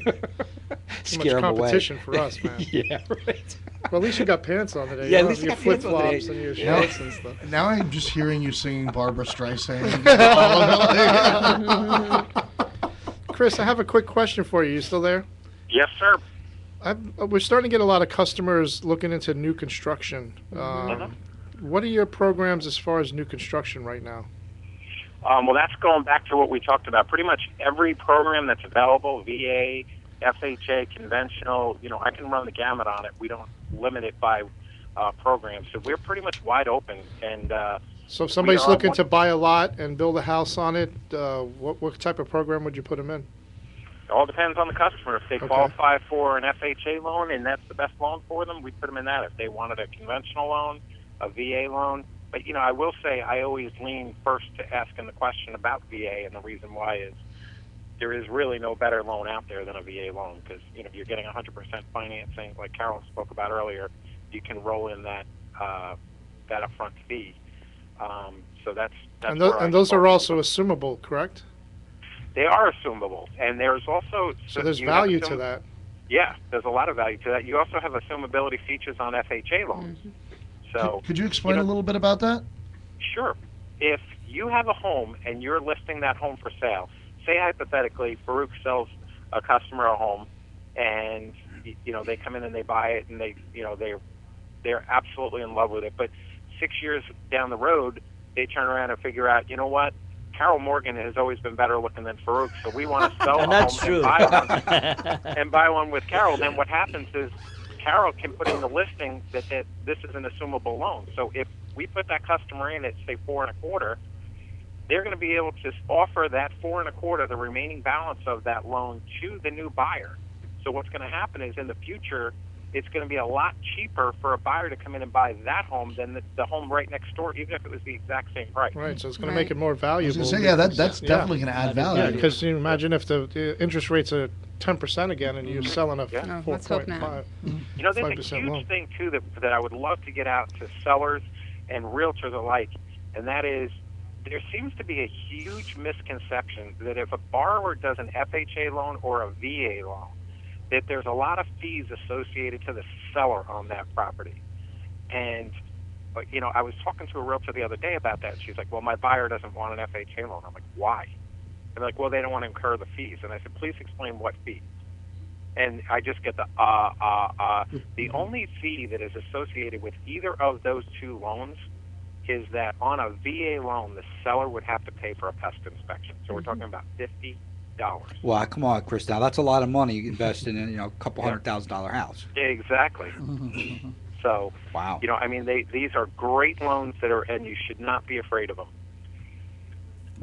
[SPEAKER 2] Scare
[SPEAKER 5] much
[SPEAKER 2] 'em away.
[SPEAKER 5] competition for us, man.
[SPEAKER 2] Yeah, right.
[SPEAKER 5] Well, at least you got pants on today.
[SPEAKER 2] Yeah,
[SPEAKER 5] You
[SPEAKER 2] at least I
[SPEAKER 5] your
[SPEAKER 2] got pants on today.
[SPEAKER 5] flip-flops and your shorts and stuff.
[SPEAKER 4] Now I'm just hearing you singing Barbara Streisand.
[SPEAKER 5] Chris, I have a quick question for you. You still there?
[SPEAKER 8] Yes, sir.
[SPEAKER 5] We're starting to get a lot of customers looking into new construction. What are your programs as far as new construction right now?
[SPEAKER 8] Well, that's going back to what we talked about. Pretty much every program that's available, VA, FHA, conventional, I can run the gamut on it. We don't limit it by program. So we're pretty much wide open. And
[SPEAKER 5] so if somebody's looking to buy a lot and build a house on it, what type of program would you put them in?
[SPEAKER 8] it all depends on the customer. If they qualify for an FHA loan and that's the best loan for them, we put them in that. If they wanted a conventional loan, a VA loan. But, I will say I always lean first to asking the question about VA, and the reason why is there is really no better loan out there than a VA loan because, you're getting 100% financing, like Carol spoke about earlier. You can roll in that upfront fee. So that's
[SPEAKER 5] and those are also assumable, correct?
[SPEAKER 8] They are assumable, and there's also
[SPEAKER 5] so there's value to that.
[SPEAKER 8] Yeah, there's a lot of value to that. You also have assumability features on FHA loans.
[SPEAKER 6] Mm-hmm.
[SPEAKER 8] So
[SPEAKER 4] could you explain a little bit about that?
[SPEAKER 8] Sure. If you have a home and you're listing that home for sale, say hypothetically Farouk sells a customer a home, and they come in and they buy it, and they're absolutely in love with it. But 6 years down the road, they turn around and figure out, you know what? Carol Morgan has always been better looking than Farouk, so we want to sell a home and buy one with Carol. Then what happens is Carol can put in the listing that this is an assumable loan. So if we put that customer in at, say, 4.25%, they're going to be able to offer that 4.25%, the remaining balance of that loan, to the new buyer. So what's going to happen is in the future, it's going to be a lot cheaper for a buyer to come in and buy that home than the home right next door, even if it was the exact same price.
[SPEAKER 5] Right, so it's going to make it more valuable.
[SPEAKER 4] That's definitely going to add value.
[SPEAKER 5] Yeah, because you imagine if the interest rates are 10% again and you're selling a 4.5%.
[SPEAKER 8] There's a huge thing, too, that I would love to get out to sellers and realtors alike, and that is there seems to be a huge misconception that if a borrower does an FHA loan or a VA loan, that there's a lot of fees associated to the seller on that property. And, I was talking to a realtor the other day about that. She's like, well, my buyer doesn't want an FHA loan. I'm like, why? They're like, well, they don't want to incur the fees. And I said, please explain what fee. And I just get the The only fee that is associated with either of those two loans is that on a VA loan, the seller would have to pay for a pest inspection. So we're talking about $50.
[SPEAKER 2] Well, come on, Chris. Now that's a lot of money invested in a couple $100,000 house.
[SPEAKER 8] Exactly. So,
[SPEAKER 2] wow.
[SPEAKER 8] These are great loans and you should not be afraid of them.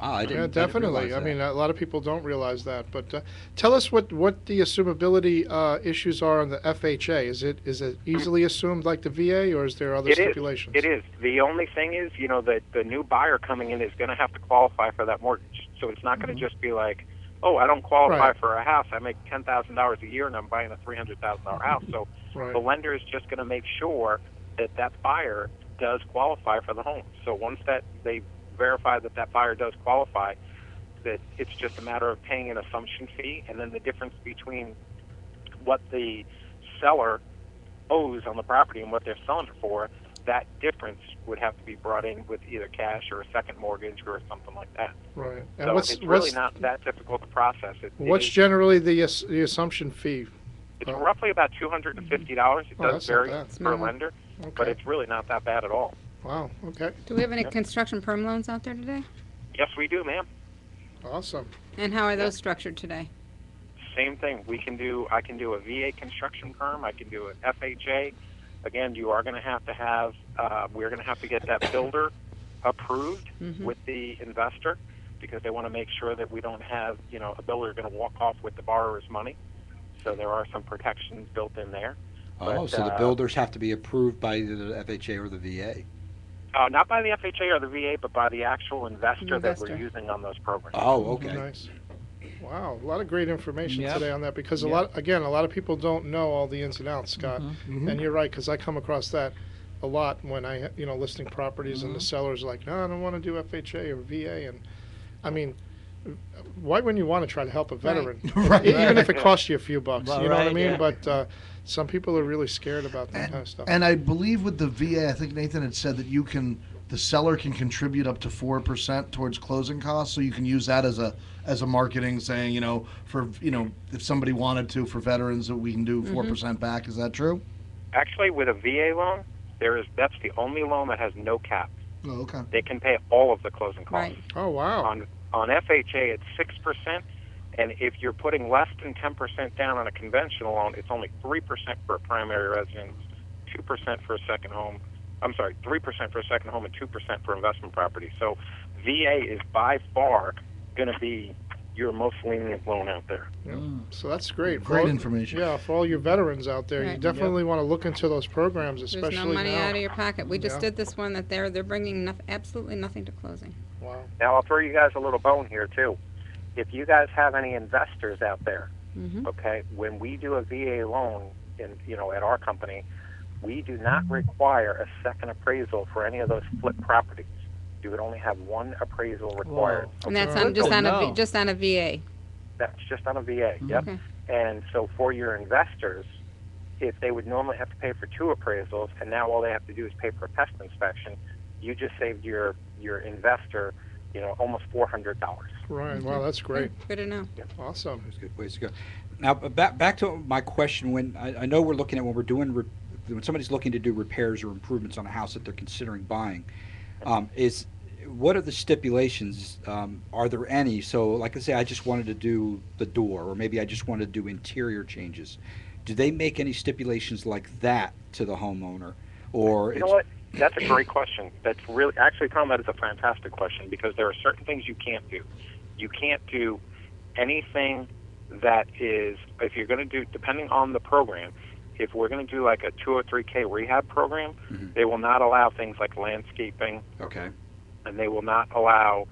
[SPEAKER 2] Wow, I didn't
[SPEAKER 5] definitely. A lot of people don't realize that. But tell us what the assumability issues are on the FHA. Is it easily assumed like the VA, or is there other stipulations?
[SPEAKER 8] It is. The only thing is, that the new buyer coming in is going to have to qualify for that mortgage. So it's not going to just be like, oh, I don't qualify for a house. I make $10,000 a year and I'm buying a $300,000 house. So the lender is just going to make sure that buyer does qualify for the home. So once that they verify that buyer does qualify, that it's just a matter of paying an assumption fee, and then the difference between what the seller owes on the property and what they're selling it for, that difference would have to be brought in with either cash or a second mortgage or something like that.
[SPEAKER 5] Right.
[SPEAKER 8] And so it's really not that difficult to process.
[SPEAKER 5] What's generally the assumption fee?
[SPEAKER 8] It's roughly about $250. It does vary per lender, but it's really not that bad at all.
[SPEAKER 5] Wow, okay.
[SPEAKER 6] Do we have any construction perm loans out there today?
[SPEAKER 8] Yes, we do, ma'am.
[SPEAKER 5] Awesome.
[SPEAKER 6] And how are those structured today?
[SPEAKER 8] Same thing. I can do a VA construction firm. I can do an FHA. Again, you are going to have, we're going to have to get that builder approved with the investor, because they want to make sure that we don't have, a builder going to walk off with the borrower's money. So there are some protections built in there.
[SPEAKER 2] Oh, so the builders have to be approved by either the FHA or the VA.
[SPEAKER 8] Not by the FHA or the VA, but by the actual investor that we're using on those programs.
[SPEAKER 2] Oh, okay.
[SPEAKER 5] Nice. Wow, a lot of great information
[SPEAKER 3] Yep.
[SPEAKER 5] today on that, because a lot of people don't know all the ins and outs, Scott. And you're right, because I come across that a lot when I, listing properties, and the seller's like, no, I don't want to do FHA or VA, and I mean, why wouldn't you want to try to help a veteran, even if it costs you a few bucks?
[SPEAKER 3] Well,
[SPEAKER 5] you know what I
[SPEAKER 3] right,
[SPEAKER 5] mean?
[SPEAKER 3] yeah.
[SPEAKER 5] But some people are really scared about that kind of stuff.
[SPEAKER 4] And I believe with the VA, I think Nathan had said that the seller can contribute up to 4% towards closing costs, so you can use that as a marketing saying, for if somebody wanted to, for veterans, that we can do 4% back. Is that true?
[SPEAKER 8] Actually, with a VA loan, that's the only loan that has no cap.
[SPEAKER 4] Oh, okay.
[SPEAKER 8] They can pay all of the closing costs.
[SPEAKER 6] Right.
[SPEAKER 5] Oh, wow.
[SPEAKER 8] On FHA, it's 6%, and if you're putting less than 10% down on a conventional loan, it's only 3% for a primary residence, 2% for a second home. I'm sorry, 3% for a second home and 2% for investment property. So VA is by far going to be your most lenient loan out there.
[SPEAKER 5] Yep. So that's great.
[SPEAKER 4] Great information.
[SPEAKER 5] Yeah, for all your veterans out there, you
[SPEAKER 6] Right.
[SPEAKER 5] definitely want to look into those programs, especially
[SPEAKER 6] There's no money
[SPEAKER 5] now.
[SPEAKER 6] out of your pocket. We just
[SPEAKER 5] Yeah.
[SPEAKER 6] did this one that they're bringing absolutely nothing to closing.
[SPEAKER 5] Wow.
[SPEAKER 8] Now, I'll throw you guys a little bone here, too. If you guys have any investors out there, okay, when we do a VA loan at our company, we do not require a second appraisal for any of those flip properties. You would only have one appraisal required.
[SPEAKER 3] Whoa.
[SPEAKER 6] And that's
[SPEAKER 5] Okay.
[SPEAKER 6] just on a VA.
[SPEAKER 8] That's just on a VA. Yep.
[SPEAKER 6] Okay.
[SPEAKER 8] And so for your investors, if they would normally have to pay for 2 appraisals, and now all they have to do is pay for a pest inspection, you just saved your investor, almost $400.
[SPEAKER 5] Right. Wow, that's great.
[SPEAKER 6] Good to know.
[SPEAKER 5] Awesome.
[SPEAKER 2] That's a good place to go. Now, back to my question. When I know we're looking at when we're doing when somebody's looking to do repairs or improvements on a house that they're considering buying, what are the stipulations? Are there any? So, like I say, I just wanted to do the door, or maybe I just wanted to do interior changes. Do they make any stipulations like that to the homeowner, or
[SPEAKER 8] You know what? That's a great question. That's really, actually, Tom, that is a fantastic question, because there are certain things you can't do. You can't do anything that is, if you're going to do, depending on the program, if we're going to do like a 203K rehab program, they will not allow things like landscaping,
[SPEAKER 2] Okay.
[SPEAKER 8] and they will not allow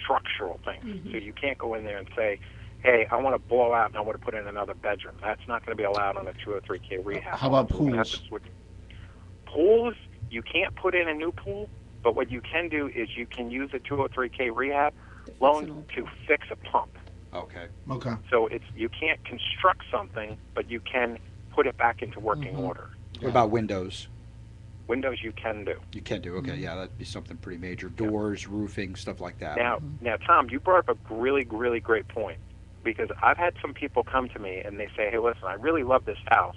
[SPEAKER 8] structural things. So you can't go in there and say, hey, I want to blow out and I want to put in another bedroom. That's not going to be allowed on a 203K rehab.
[SPEAKER 4] How about
[SPEAKER 8] So we're gonna have to
[SPEAKER 4] pools?
[SPEAKER 8] switch. Pools, you can't put in a new pool, but what you can do is you can use a 203K rehab loan to fix a pump.
[SPEAKER 2] Okay.
[SPEAKER 4] Okay.
[SPEAKER 8] So you can't construct something, but you can put it back into working order.
[SPEAKER 2] What about windows?
[SPEAKER 8] Windows you can do.
[SPEAKER 2] You can do. Okay. Yeah, that'd be something pretty major. Doors, roofing, stuff like that.
[SPEAKER 8] Now, Tom, you brought up a really, really great point, because I've had some people come to me and they say, hey, listen, I really love this house,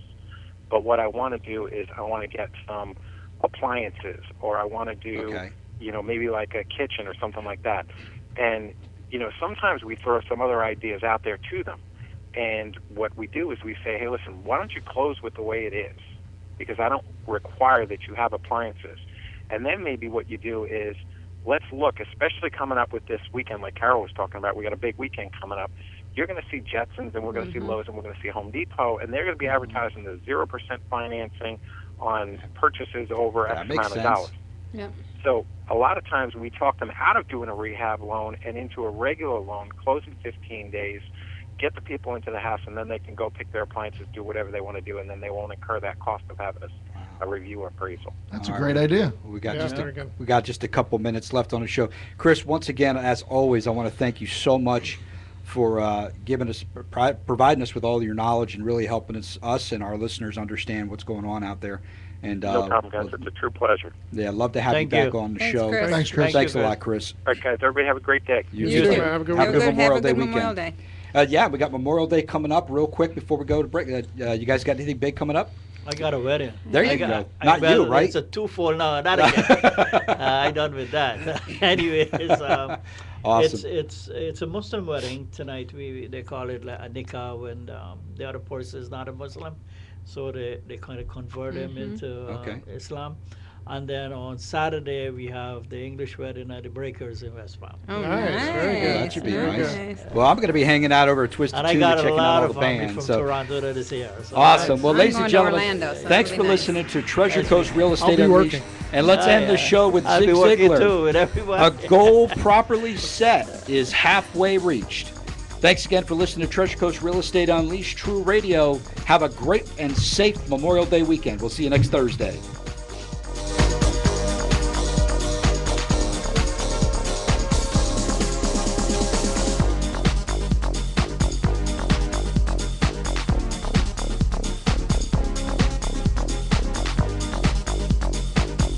[SPEAKER 8] but what I want to do is I want to get some appliances, or I want to do,
[SPEAKER 2] Okay.
[SPEAKER 8] Maybe like a kitchen or something like that. And, sometimes we throw some other ideas out there to them. And what we do is we say, hey, listen, why don't you close with the way it is? Because I don't require that you have appliances. And then maybe what you do is, let's look, especially coming up with this weekend, like Carol was talking about, we got a big weekend coming up. You're going to see Jetsons, and we're going to see Lowe's, and we're going to see Home Depot, and they're going to be advertising the 0% financing on purchases over
[SPEAKER 2] That
[SPEAKER 8] X
[SPEAKER 2] makes
[SPEAKER 8] amount of
[SPEAKER 2] sense.
[SPEAKER 8] dollars.
[SPEAKER 6] Yep.
[SPEAKER 8] So a lot of times we talk them out of doing a rehab loan and into a regular loan, close in 15 days, get the people into the house, and then they can go pick their appliances, do whatever they want to do, and then they won't incur that cost of having a review or appraisal.
[SPEAKER 4] That's a
[SPEAKER 2] All
[SPEAKER 4] great
[SPEAKER 2] right.
[SPEAKER 4] idea.
[SPEAKER 2] We got
[SPEAKER 5] Yeah,
[SPEAKER 2] just
[SPEAKER 5] very good.
[SPEAKER 2] we got just a couple minutes left on the show. Chris, once again, as always, I want to thank you so much for giving us, providing us with all your knowledge and really helping us and our listeners understand what's going on out there. And
[SPEAKER 8] No problem, guys. It's a true pleasure.
[SPEAKER 2] yeah, I'd love to have
[SPEAKER 7] Thank
[SPEAKER 2] you back
[SPEAKER 7] you.
[SPEAKER 2] on the
[SPEAKER 6] Thanks,
[SPEAKER 2] show.
[SPEAKER 6] Chris.
[SPEAKER 4] Thanks, Chris.
[SPEAKER 2] Thanks a
[SPEAKER 7] Thank you,
[SPEAKER 2] lot, Chris.
[SPEAKER 8] All right, guys, everybody have a great day.
[SPEAKER 2] You
[SPEAKER 5] You
[SPEAKER 2] too.
[SPEAKER 5] too, man. Have a good
[SPEAKER 2] Have a
[SPEAKER 5] weekend.
[SPEAKER 2] good Memorial
[SPEAKER 6] Have a
[SPEAKER 2] Day
[SPEAKER 6] good
[SPEAKER 2] weekend.
[SPEAKER 6] Memorial Day.
[SPEAKER 2] Yeah, we got Memorial Day coming up real quick before we go to break. You guys got anything big coming up?
[SPEAKER 7] I got a wedding.
[SPEAKER 2] There you go. Not you, right?
[SPEAKER 7] It's a twofold now. Not again. I done with that. Anyways,
[SPEAKER 2] Awesome.
[SPEAKER 7] it's a Muslim wedding tonight. They call it like a nikah when the other person is not a Muslim, so they kind of convert him into Islam. And then on Saturday we have the English wedding at the Breakers in West Palm.
[SPEAKER 6] Oh,
[SPEAKER 5] Nice, very good.
[SPEAKER 2] That should be
[SPEAKER 6] very
[SPEAKER 2] nice.
[SPEAKER 6] nice.
[SPEAKER 2] Well, I'm going to be hanging out over at Twisted
[SPEAKER 7] And I
[SPEAKER 2] Tuesday
[SPEAKER 7] got a
[SPEAKER 2] checking out
[SPEAKER 7] lot
[SPEAKER 2] all
[SPEAKER 7] of
[SPEAKER 2] the
[SPEAKER 7] family
[SPEAKER 2] bands.
[SPEAKER 7] from
[SPEAKER 2] So.
[SPEAKER 7] Toronto that is here. So
[SPEAKER 2] Awesome. Well,
[SPEAKER 6] I'm
[SPEAKER 2] ladies
[SPEAKER 6] going
[SPEAKER 2] and
[SPEAKER 6] to
[SPEAKER 2] gentlemen,
[SPEAKER 6] Orlando, so
[SPEAKER 2] thanks
[SPEAKER 6] it'll
[SPEAKER 2] for
[SPEAKER 6] be nice.
[SPEAKER 2] listening to Treasure Coast Real
[SPEAKER 5] I'll
[SPEAKER 2] Estate
[SPEAKER 5] be
[SPEAKER 2] Unleashed.
[SPEAKER 5] working.
[SPEAKER 2] And let's end the show with
[SPEAKER 7] I'll
[SPEAKER 2] Zig
[SPEAKER 7] be working
[SPEAKER 2] Ziglar.
[SPEAKER 7] too with everyone.
[SPEAKER 2] A goal properly set is halfway reached. Thanks again for listening to Treasure Coast Real Estate Unleashed, True Radio. Have a great and safe Memorial Day weekend. We'll see you next Thursday.